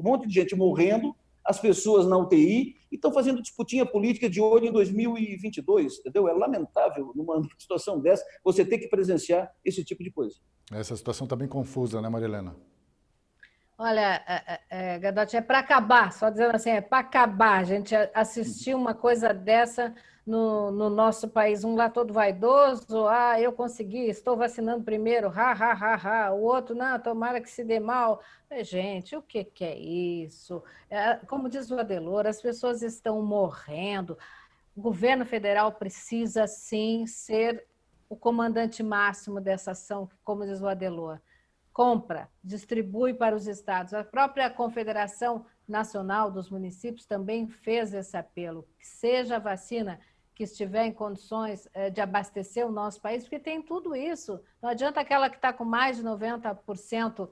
monte de gente morrendo, as pessoas na UTI, e estão fazendo disputinha política de olho em 2022, entendeu? É lamentável, numa situação dessa, você ter que presenciar esse tipo de coisa. Essa situação está bem confusa, né, Maria Helena? Olha, Gadotti, é para acabar, só dizendo assim, é para acabar a gente assistir uma coisa dessa no nosso país, um lá todo vaidoso, eu consegui, estou vacinando primeiro, o outro, não, tomara que se dê mal. Gente, o que é isso? Como diz o Adelor, as pessoas estão morrendo, o governo federal precisa, sim, ser o comandante máximo dessa ação, como diz o Adelor. Compra, distribui para os estados. A própria Confederação Nacional dos Municípios também fez esse apelo, que seja a vacina que estiver em condições de abastecer o nosso país, porque tem tudo isso. Não adianta aquela que está com mais de 90%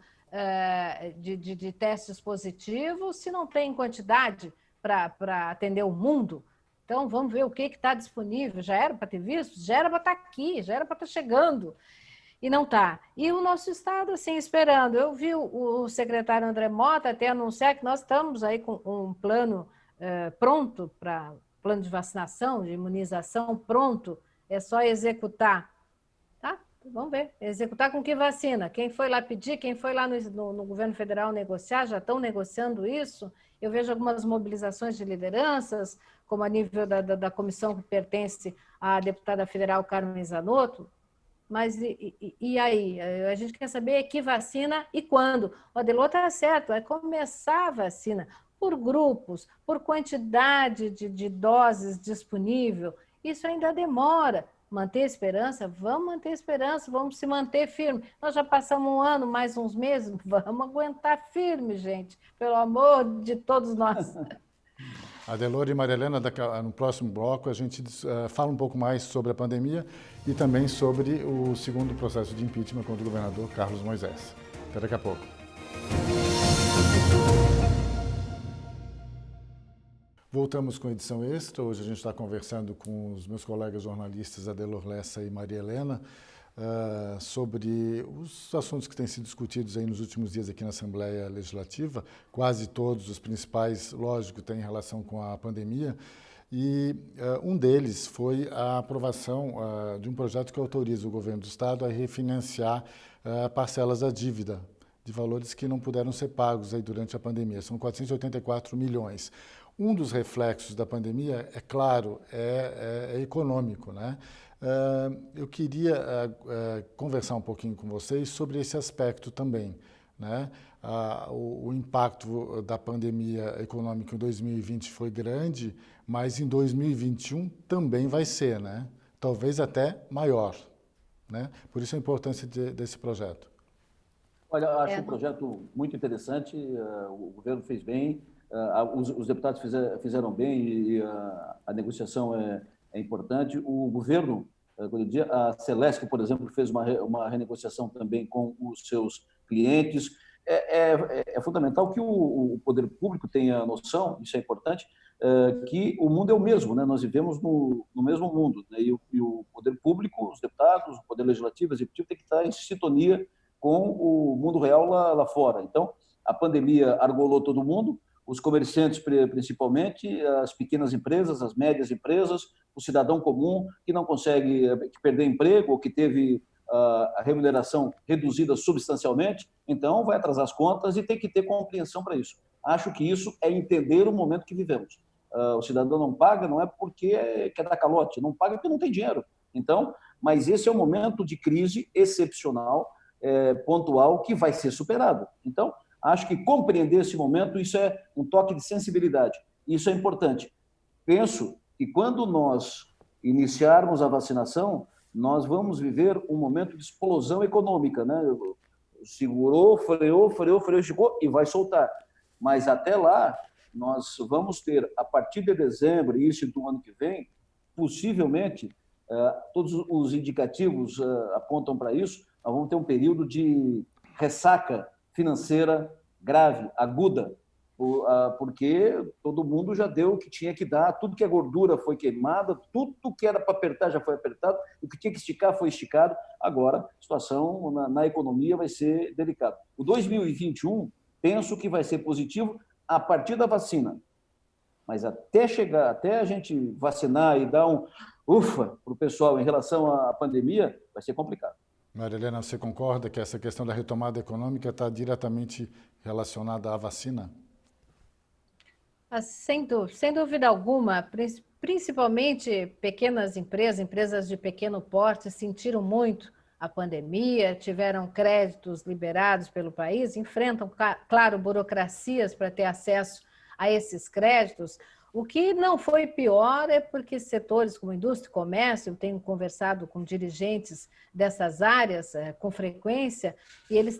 de testes positivos, se não tem quantidade para atender o mundo. Então, vamos ver o que está disponível. Já era para ter visto? Já era para estar aqui, já era para estar chegando. E não está. E o nosso Estado, assim, esperando. Eu vi o secretário André Mota até anunciar que nós estamos aí com um plano pronto, para plano de vacinação, de imunização pronto, é só executar. Tá? Vamos ver. Executar com que vacina? Quem foi lá pedir, quem foi lá no governo federal negociar, já estão negociando isso. Eu vejo algumas mobilizações de lideranças, como a nível da comissão que pertence à deputada federal Carmen Zanotto. Mas e aí? A gente quer saber que vacina e quando. O Adelor está certo, vai começar a vacina por grupos, por quantidade de doses disponível. Isso ainda demora. Manter a esperança? Vamos manter a esperança, vamos se manter firme. Nós já passamos um ano, mais uns meses, vamos aguentar firme, gente, pelo amor de todos nós. Adelor e Maria Helena, no próximo bloco a gente fala um pouco mais sobre a pandemia e também sobre o segundo processo de impeachment contra o governador Carlos Moisés. Até daqui a pouco. Voltamos com a edição extra. Hoje a gente está conversando com os meus colegas jornalistas Adelor Lessa e Maria Helena sobre os assuntos que têm sido discutidos aí nos últimos dias aqui na Assembleia Legislativa. Quase todos os principais, lógico, têm relação com a pandemia. E um deles foi a aprovação de um projeto que autoriza o governo do Estado a refinanciar parcelas da dívida de valores que não puderam ser pagos aí durante a pandemia. São 484 milhões. Um dos reflexos da pandemia, é claro, é econômico, né? Eu queria conversar um pouquinho com vocês sobre esse aspecto também, né? O impacto da pandemia econômica em 2020 foi grande, mas em 2021 também vai ser, né? Talvez até maior, né? Por isso a importância desse projeto. Olha, acho um projeto muito interessante, o governo fez bem, os deputados fizeram bem e a negociação é importante. O governo, a Celesc, por exemplo, fez uma renegociação também com os seus clientes. É fundamental que o poder público tenha noção, isso é importante, que o mundo é o mesmo, né? Nós vivemos no mesmo mundo, né? E o poder público, os deputados, o poder legislativo, executivo, tem que estar em sintonia com o mundo real lá fora. Então, a pandemia argolou todo mundo, os comerciantes principalmente, as pequenas empresas, as médias empresas, o cidadão comum que não consegue, que perdeu emprego ou que teve a remuneração reduzida substancialmente, então vai atrasar as contas e tem que ter compreensão para isso. Acho que isso é entender o momento que vivemos. O cidadão não paga, não é porque quer dar calote, não paga porque não tem dinheiro. Então, mas esse é um momento de crise excepcional, pontual, que vai ser superado. Então, acho que compreender esse momento, isso é um toque de sensibilidade. Isso é importante. Penso que quando nós iniciarmos a vacinação, nós vamos viver um momento de explosão econômica, né? Segurou, freou, chegou e vai soltar. Mas até lá, nós vamos ter, a partir de dezembro, início do ano que vem, possivelmente, todos os indicativos apontam para isso, nós vamos ter um período de ressaca financeira grave, aguda, porque todo mundo já deu o que tinha que dar, tudo que é gordura foi queimada, tudo que era para apertar já foi apertado, o que tinha que esticar foi esticado. Agora, a situação na economia vai ser delicada. O 2021, penso que vai ser positivo a partir da vacina, mas até a gente vacinar e dar um ufa para o pessoal em relação à pandemia, vai ser complicado. Maria Helena, você concorda que essa questão da retomada econômica está diretamente relacionada à vacina? Sem dúvida alguma, principalmente pequenas empresas de pequeno porte sentiram muito a pandemia, tiveram créditos liberados pelo país, enfrentam, claro, burocracias para ter acesso a esses créditos. O que não foi pior é porque setores como indústria e comércio, eu tenho conversado com dirigentes dessas áreas com frequência, e eles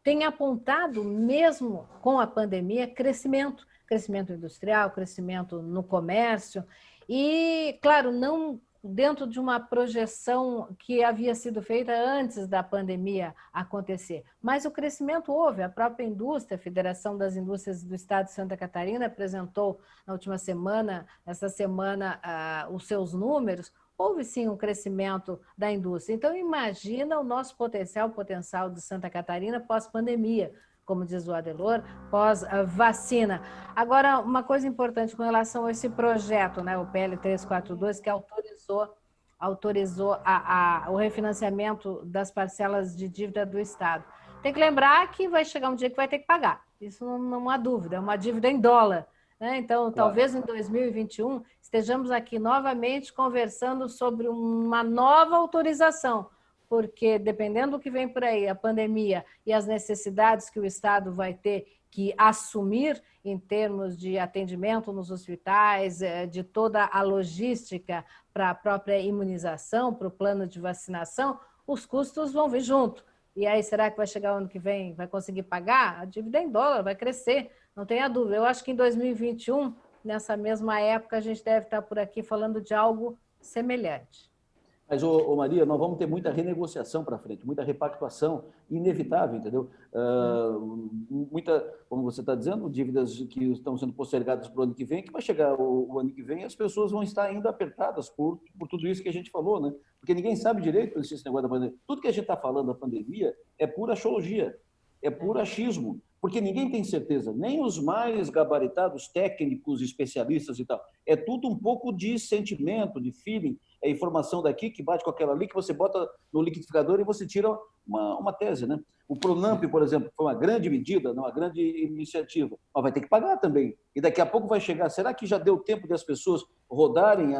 têm apontado, mesmo com a pandemia, crescimento industrial, crescimento no comércio, e, claro, não dentro de uma projeção que havia sido feita antes da pandemia acontecer. Mas o crescimento houve, a própria indústria, a Federação das Indústrias do Estado de Santa Catarina apresentou na última semana, essa semana, os seus números. Houve sim um crescimento da indústria. Então, imagina o nosso potencial de Santa Catarina pós-pandemia, como diz o Adelor, pós-vacina. Agora, uma coisa importante com relação a esse projeto, né, o PL 342, que autorizou o refinanciamento das parcelas de dívida do Estado. Tem que lembrar que vai chegar um dia que vai ter que pagar. Isso não há dúvida, é uma dívida em dólar. Então, talvez em 2021 estejamos aqui novamente conversando sobre uma nova autorização, porque dependendo do que vem por aí, a pandemia e as necessidades que o Estado vai ter que assumir em termos de atendimento nos hospitais, de toda a logística para a própria imunização, para o plano de vacinação, os custos vão vir junto. E aí, será que vai chegar o ano que vem, vai conseguir pagar? A dívida em dólar vai crescer, não tenha dúvida. Eu acho que em 2021, nessa mesma época, a gente deve estar por aqui falando de algo semelhante. Mas, Maria, nós vamos ter muita renegociação para frente, muita repactuação inevitável, entendeu? Muita, como você está dizendo, dívidas que estão sendo postergadas para o ano que vem, que vai chegar o ano que vem, as pessoas vão estar ainda apertadas por tudo isso que a gente falou, né? Porque ninguém sabe direito esse negócio da pandemia. Tudo que a gente está falando da pandemia é pura axiologia, é puro achismo, porque ninguém tem certeza, nem os mais gabaritados técnicos, especialistas e tal. É tudo um pouco de sentimento, de feeling, é informação daqui que bate com aquela ali, que você bota no liquidificador e você tira uma tese, né? O Pronamp, por exemplo, foi uma grande medida, uma grande iniciativa, mas vai ter que pagar também. E daqui a pouco vai chegar, será que já deu tempo das pessoas rodarem,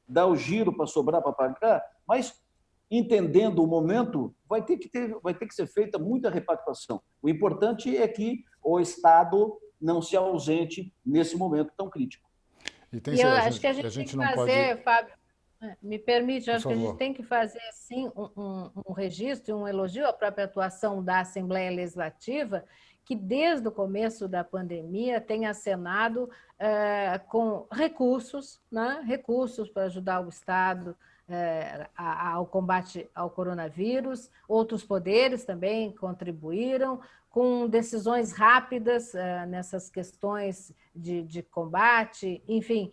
dar o giro para sobrar para pagar? Mas, entendendo o momento, vai ter que ser feita muita repactuação. O importante é que o Estado não se ausente nesse momento tão crítico. E eu acho que a gente tem que fazer, Fábio, me permite, eu acho que a gente tem que fazer, sim, um registro, um elogio à própria atuação da Assembleia Legislativa, que desde o começo da pandemia tem acenado com recursos, né? Recursos para ajudar o Estado ao combate ao coronavírus. Outros poderes também contribuíram com decisões rápidas nessas questões de combate, enfim.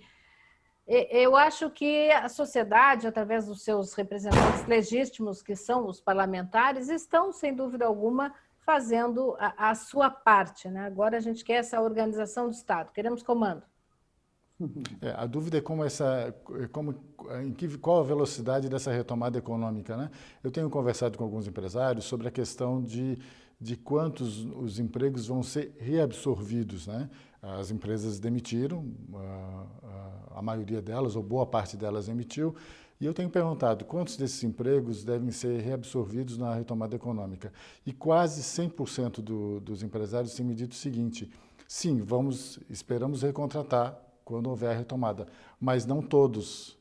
Eu acho que a sociedade, através dos seus representantes legítimos, que são os parlamentares, estão, sem dúvida alguma, fazendo a sua parte, né? Agora a gente quer essa organização do Estado, queremos comando. A dúvida é qual a velocidade dessa retomada econômica, né? Eu tenho conversado com alguns empresários sobre a questão de quantos os empregos vão ser reabsorvidos, né? As empresas demitiram, a maioria delas, ou boa parte delas emitiu, e eu tenho perguntado quantos desses empregos devem ser reabsorvidos na retomada econômica. E quase 100% dos empresários têm me dito o seguinte: sim, esperamos recontratar quando houver a retomada, mas não todos.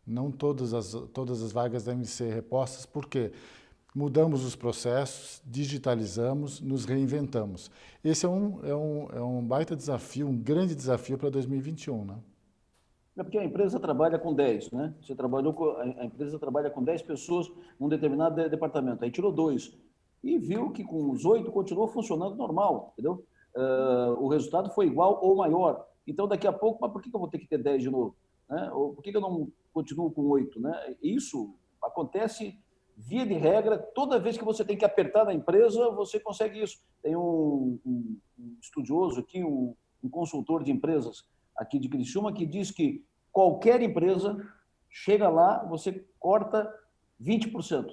Não todas as vagas devem ser repostas, porque mudamos os processos, digitalizamos, nos reinventamos. Esse é um baita desafio, um grande desafio para 2021, né? É porque a empresa trabalha com 10, né? A empresa trabalha com 10 pessoas num determinado departamento, aí tirou 2 e viu que com os 8 continuou funcionando normal, entendeu? O resultado foi igual ou maior. Então, daqui a pouco, mas por que eu vou ter que ter 10 de novo? Né? Ou por que eu não continuo com 8? Né? Isso acontece, via de regra, toda vez que você tem que apertar na empresa, você consegue isso. Tem um estudioso aqui, um consultor de empresas aqui de Criciúma, que diz que qualquer empresa, chega lá, você corta 20%.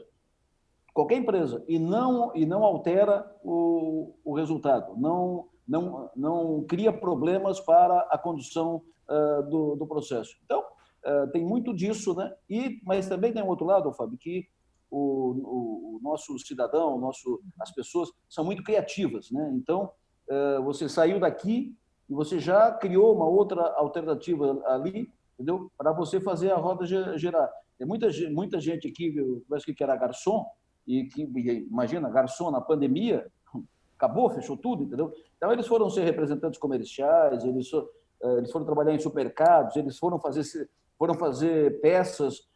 Qualquer empresa, e não altera o resultado, não cria problemas para a condução do processo. Então, tem muito disso, né? Mas também tem um outro lado, Fábio, que o nosso cidadão, as pessoas são muito criativas, né? Então, você saiu daqui e você já criou uma outra alternativa ali, entendeu? Para você fazer a roda girar. Tem muita gente aqui, eu acho que era garçom, e que, imagina, garçom na pandemia, acabou, fechou tudo, entendeu? Então, eles foram ser representantes comerciais, eles foram trabalhar em supermercados, eles foram foram fazer peças,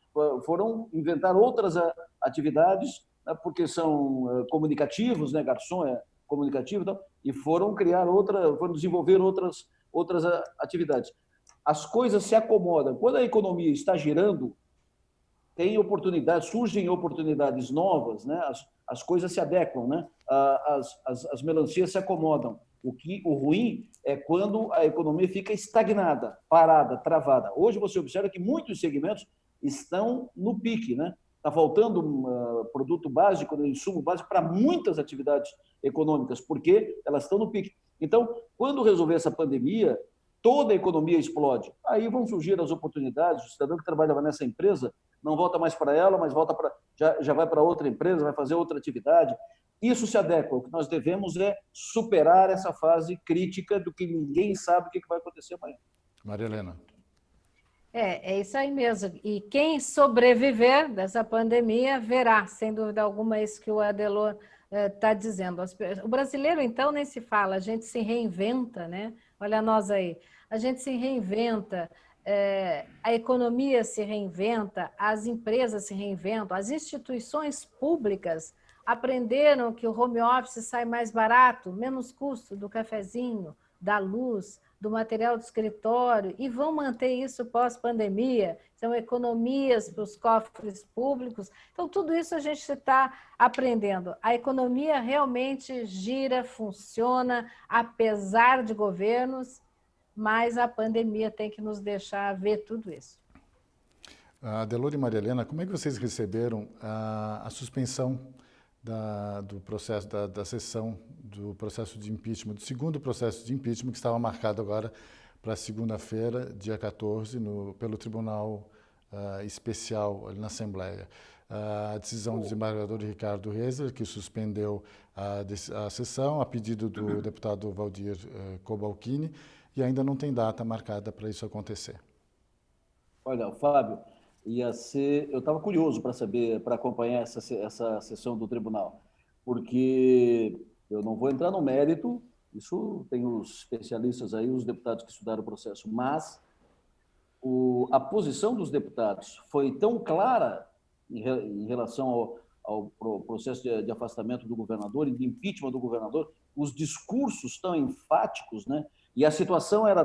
foram inventar outras atividades, né, porque são comunicativos, né, garçom é comunicativo, então, e foram desenvolver outras atividades. As coisas se acomodam. Quando a economia está girando, tem oportunidades, surgem oportunidades novas, né? As coisas se adequam, né? As melancias se acomodam. O ruim é quando a economia fica estagnada, parada, travada. Hoje você observa que muitos segmentos estão no pique, né? Está faltando produto básico, insumo básico para muitas atividades econômicas, porque elas estão no pique. Então, quando resolver essa pandemia, toda a economia explode. Aí vão surgir as oportunidades, o cidadão que trabalhava nessa empresa não volta mais para ela, mas já vai para outra empresa, vai fazer outra atividade. Isso se adequa. O que nós devemos é superar essa fase crítica do que ninguém sabe o que vai acontecer amanhã. Maria Helena. É isso aí mesmo. E quem sobreviver dessa pandemia verá, sem dúvida alguma, isso que o Adelor está dizendo. O brasileiro, então, nem se fala, a gente se reinventa, né? Olha nós aí. A gente se reinventa, a economia se reinventa, as empresas se reinventam, as instituições públicas aprenderam que o home office sai mais barato, menos custo do cafezinho, da luz, do material do escritório, e vão manter isso pós-pandemia. São economias para os cofres públicos. Então, tudo isso a gente está aprendendo. A economia realmente gira, funciona, apesar de governos, mas a pandemia tem que nos deixar ver tudo isso. Adelor e Maria Helena, como é que vocês receberam a suspensão do processo, da sessão do processo de impeachment, do segundo processo de impeachment, que estava marcado agora para segunda-feira, dia 14, pelo Tribunal Especial ali na Assembleia? A decisão do desembargador Ricardo Rezer, que suspendeu a sessão a pedido do deputado Valdir Cobalcini, e ainda não tem data marcada para isso acontecer. Olha, Fábio, eu estava curioso para saber, para acompanhar essa sessão do tribunal, porque eu não vou entrar no mérito, isso tem os especialistas aí, os deputados que estudaram o processo, mas a posição dos deputados foi tão clara em relação ao processo de afastamento do governador e de impeachment do governador, os discursos tão enfáticos, né? E a situação era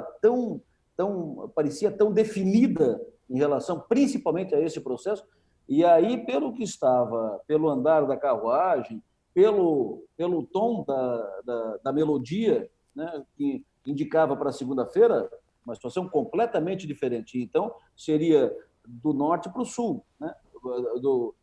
parecia tão definida em relação principalmente a esse processo, e aí, pelo andar da carruagem, pelo tom da melodia, né, que indicava para segunda-feira, uma situação completamente diferente. Então, seria do norte para o sul, né, do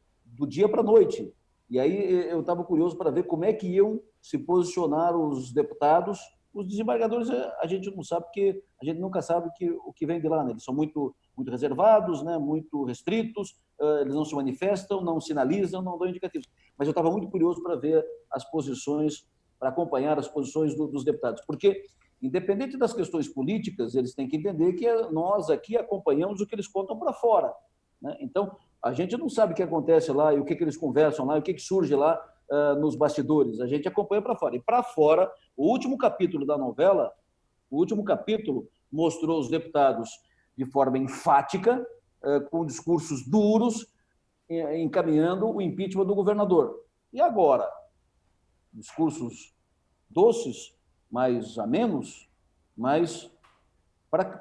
dia para a noite. E aí eu estava curioso para ver como é que iam se posicionar os deputados. Os desembargadores a gente não sabe, porque a gente nunca sabe o que vem de lá, né? Eles são muito reservados, né? Muito restritos, eles não se manifestam, não sinalizam, não dão indicativos. Mas eu estava muito curioso para ver as posições, para acompanhar as posições dos deputados, porque, independente das questões políticas, eles têm que entender que nós aqui acompanhamos o que eles contam para fora, né? Então, a gente não sabe o que acontece lá e o que eles conversam lá, e o que surge lá nos bastidores. A gente acompanha para fora. E para fora, o último capítulo da novela, mostrou os deputados de forma enfática, com discursos duros, encaminhando o impeachment do governador. E agora? Discursos doces, mais amenos, mas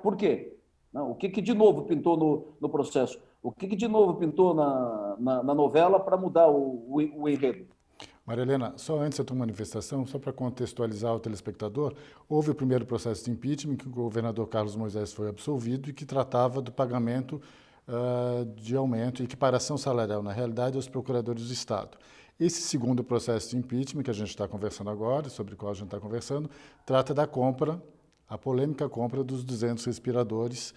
por quê? Não, o que de novo pintou no processo? O que de novo pintou na novela para mudar o enredo? Maria Helena, só antes da tua manifestação, só para contextualizar o telespectador, houve o primeiro processo de impeachment em que o governador Carlos Moisés foi absolvido e que tratava do pagamento de aumento e equiparação salarial, na realidade, aos procuradores do Estado. Esse segundo processo de impeachment, que a gente está conversando agora, sobre o qual a gente está conversando, trata da compra, a polêmica compra dos 200 respiradores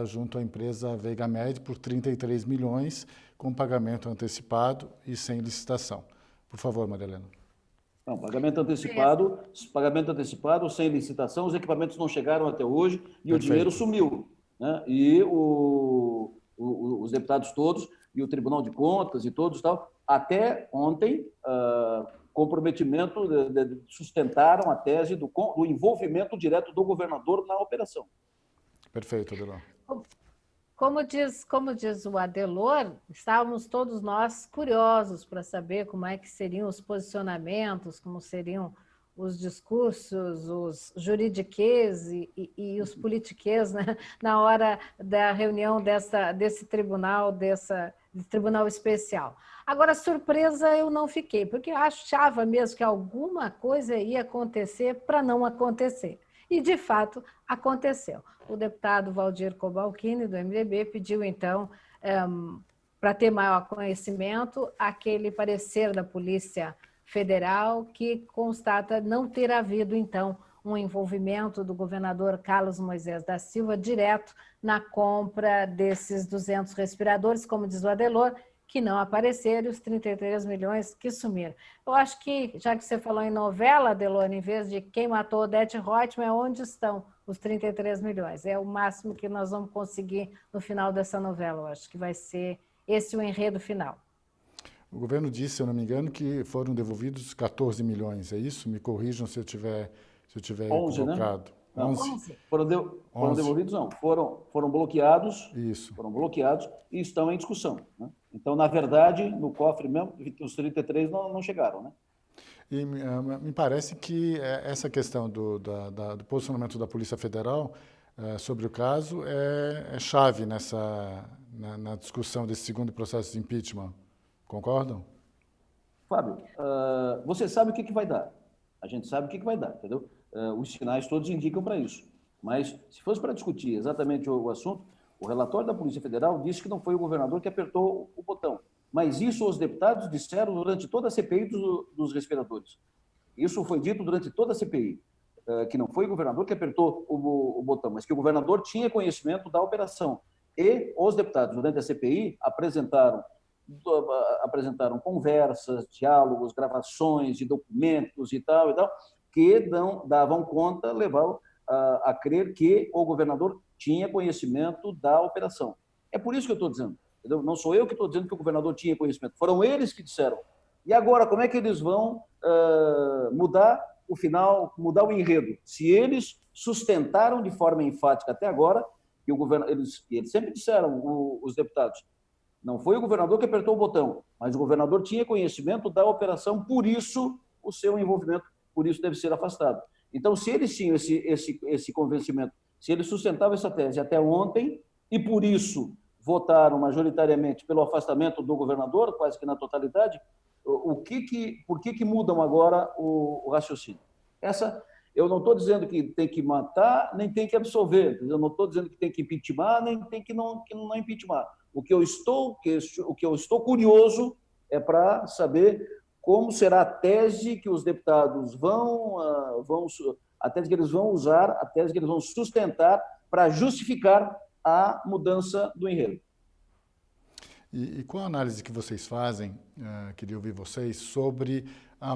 junto à empresa Veiga Med por 33 milhões, com pagamento antecipado e sem licitação. Por favor, Maria Helena. Não, pagamento antecipado, sem licitação, os equipamentos não chegaram até hoje e Perfeito. O dinheiro sumiu, né? E os deputados todos, e o Tribunal de Contas e todos, tal, até ontem, comprometimento, sustentaram a tese do envolvimento direto do governador na operação. Perfeito, Adelor. Como diz o Adelor, estávamos todos nós curiosos para saber como é que seriam os posicionamentos, como seriam os discursos, os juridiquês e os politiquês, né, na hora da reunião desse tribunal especial. Agora, surpresa eu não fiquei, porque eu achava mesmo que alguma coisa ia acontecer para não acontecer. E, de fato, aconteceu. O deputado Valdir Cobalcini, do MDB, pediu, então, para ter maior conhecimento, aquele parecer da Polícia Federal que constata não ter havido, então, um envolvimento do governador Carlos Moisés da Silva direto na compra desses 200 respiradores, como diz o Adelor, que não apareceram, e os 33 milhões que sumiram. Eu acho que, já que você falou em novela, Adelor, em vez de quem matou Odete Roitman, onde estão os 33 milhões? É o máximo que nós vamos conseguir no final dessa novela. Eu acho que vai ser esse o enredo final. O governo disse, se eu não me engano, que foram devolvidos 14 milhões, é isso? Me corrijam se eu tiver 11, equivocado. Né? 11? Foram devolvidos, não. Foram bloqueados. Isso. Foram bloqueados e estão em discussão. Né? Então, na verdade, no cofre mesmo, os 33 não chegaram, né? E me parece que essa questão do posicionamento da Polícia Federal sobre o caso é chave na discussão desse segundo processo de impeachment. Concordam? Fábio, você sabe o que vai dar. A gente sabe o que vai dar, entendeu? Os sinais todos indicam para isso. Mas, se fosse para discutir exatamente o assunto, o relatório da Polícia Federal disse que não foi o governador que apertou o botão. Mas isso os deputados disseram durante toda a CPI dos respiradores. Isso foi dito durante toda a CPI, que não foi o governador que apertou o botão, mas que o governador tinha conhecimento da operação. E os deputados, durante a CPI, apresentaram conversas, diálogos, gravações de documentos e tal, que davam conta, levavam a crer que o governador tinha conhecimento da operação. É por isso que eu estou dizendo, entendeu? Não sou eu que estou dizendo que o governador tinha conhecimento, foram eles que disseram. E agora, como é que eles vão mudar o final, mudar o enredo? Se eles sustentaram de forma enfática até agora, que o governo, eles sempre disseram, os deputados, não foi o governador que apertou o botão, mas o governador tinha conhecimento da operação, por isso o seu envolvimento, por isso deve ser afastado. Então, se eles tinham esse convencimento, se eles sustentavam essa tese até ontem, e por isso votaram majoritariamente pelo afastamento do governador, quase que na totalidade, por que mudam agora o raciocínio? Eu não estou dizendo que tem que matar, nem tem que absolver. Eu não estou dizendo que tem que impeachment, nem tem que não impeachment. O que eu estou curioso é para saber como será a tese que os deputados a tese que eles vão usar, a tese que eles vão sustentar para justificar a mudança do enredo. E qual a análise que vocês fazem, queria ouvir vocês, sobre a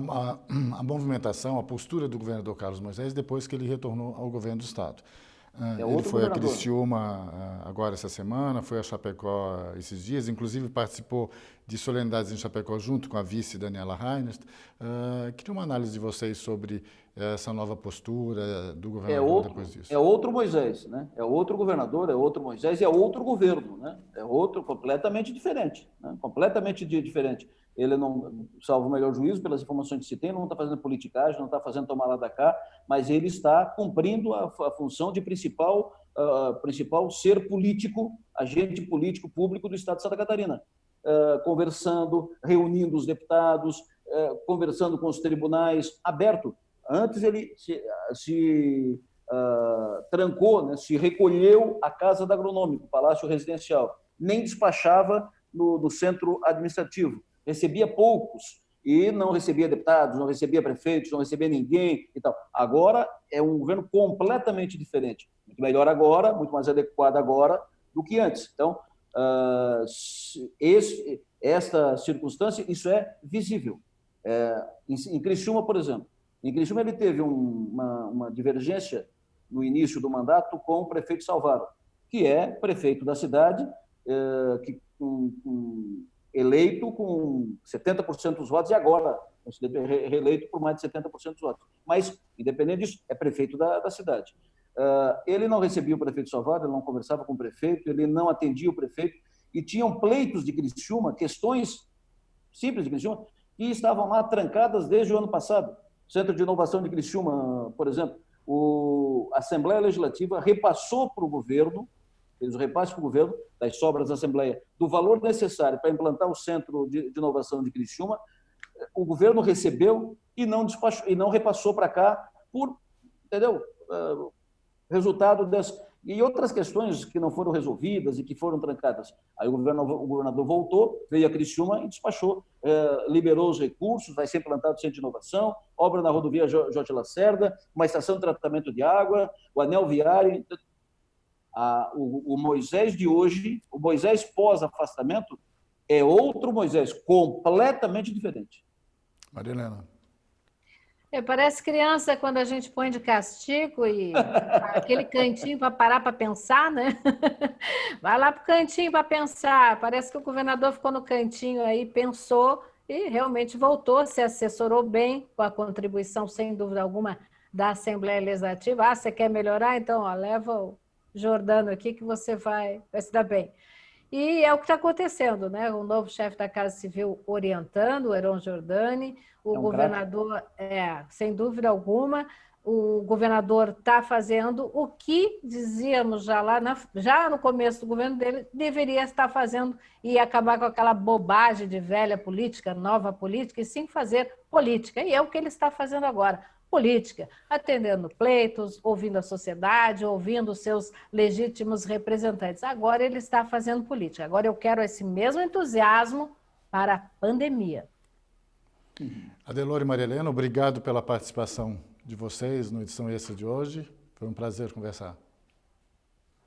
movimentação, a postura do governador Carlos Moisés depois que ele retornou ao governo do Estado? Ele foi a Criciúma agora essa semana, foi a Chapecó esses dias, inclusive participou de solenidades em Chapecó junto com a vice Daniela Reinert. Queria uma análise de vocês sobre essa nova postura do governador depois disso. É outro Moisés, né? É outro governador, é outro Moisés e é outro governo, né? É outro completamente diferente, né? Completamente diferente. Ele não, salvo o melhor juízo, pelas informações que se tem, não está fazendo politicagem, não está fazendo tomar lá da cá, mas ele está cumprindo a função de principal ser político, agente político público do Estado de Santa Catarina, conversando, reunindo os deputados, conversando com os tribunais, aberto. Antes ele se trancou, né, se recolheu à Casa da Agronômica, Palácio Residencial, nem despachava no centro administrativo. Recebia poucos e não recebia deputados, não recebia prefeitos, não recebia ninguém e tal. Agora é um governo completamente diferente, muito melhor agora, muito mais adequado agora do que antes. Então, esta circunstância, isso é visível. Em Criciúma, por exemplo, em Criciúma ele teve uma divergência no início do mandato com o prefeito Salvador, que é prefeito da cidade, eleito com 70% dos votos e agora reeleito por mais de 70% dos votos. Mas, independente disso, é prefeito da cidade. Ele não recebia o prefeito Salvador, ele não conversava com o prefeito, ele não atendia o prefeito, e tinham pleitos de Criciúma, questões simples de Criciúma, que estavam lá trancadas desde o ano passado. O Centro de Inovação de Criciúma, por exemplo, a Assembleia Legislativa repassou para o governo, fez o repasse para o governo, das sobras da Assembleia, do valor necessário para implantar o Centro de Inovação de Criciúma. O governo recebeu e não despachou, e não repassou para cá por, entendeu? Resultado das... E outras questões que não foram resolvidas e que foram trancadas. Aí o governador voltou, veio a Criciúma e despachou, liberou os recursos, vai ser implantado o Centro de Inovação, obra na rodovia Jorge Lacerda, uma estação de tratamento de água, o anel viário. O Moisés de hoje, o Moisés pós-afastamento, é outro Moisés, completamente diferente. Maria Helena. Parece criança quando a gente põe de castigo e aquele cantinho para parar para pensar, né? Vai lá para o cantinho para pensar. Parece que o governador ficou no cantinho aí, pensou e realmente voltou, se assessorou bem com a contribuição, sem dúvida alguma, da Assembleia Legislativa. Você quer melhorar? Então, leva o Jordano aqui que você vai se dar bem. E é o que está acontecendo, né? O novo chefe da Casa Civil orientando, o Heron Jordani, o governador, sem dúvida alguma, o governador está fazendo o que dizíamos já no começo do governo dele, deveria estar fazendo e acabar com aquela bobagem de velha política, nova política, e sim fazer política. E é o que ele está fazendo agora. Política, atendendo pleitos, ouvindo a sociedade, ouvindo os seus legítimos representantes. Agora ele está fazendo política. Agora eu quero esse mesmo entusiasmo para a pandemia. Adelor e Maria Helena, obrigado pela participação de vocês na edição extra de hoje. Foi um prazer conversar.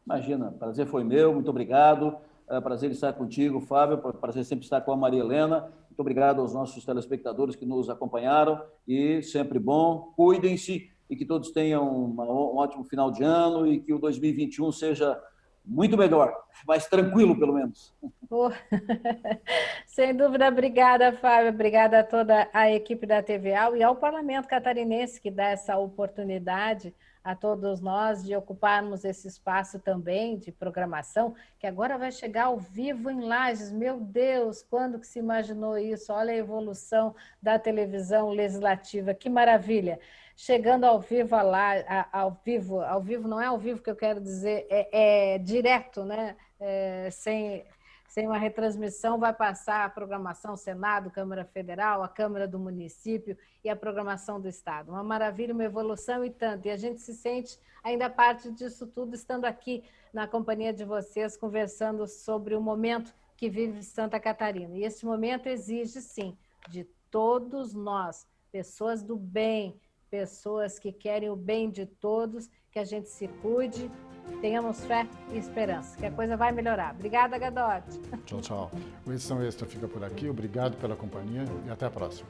Imagina, prazer foi meu, muito obrigado. Prazer estar contigo, Fábio, prazer sempre estar com a Maria Helena. Muito obrigado aos nossos telespectadores que nos acompanharam e sempre bom, cuidem-se e que todos tenham um ótimo final de ano e que o 2021 seja muito melhor, mais tranquilo pelo menos. Sem dúvida, obrigada, Fábio, obrigada a toda a equipe da TVA e ao Parlamento Catarinense que dá essa oportunidade a todos nós de ocuparmos esse espaço também de programação, que agora vai chegar ao vivo em Lages. Meu Deus, quando que se imaginou isso? Olha a evolução da televisão legislativa, que maravilha! Chegando ao vivo lá, ao vivo não é ao vivo que eu quero dizer, é direto, né? Sem uma retransmissão, vai passar a programação Senado, Câmara Federal, a Câmara do Município e a programação do Estado. Uma maravilha, uma evolução e tanto. E a gente se sente ainda parte disso tudo, estando aqui na companhia de vocês, conversando sobre o momento que vive Santa Catarina. E esse momento exige, sim, de todos nós, pessoas do bem, pessoas que querem o bem de todos, que a gente se cuide, tenhamos fé e esperança, que a coisa vai melhorar. Obrigada, Gadotti. Tchau, tchau. O Edição Extra fica por aqui. Obrigado pela companhia e até a próxima.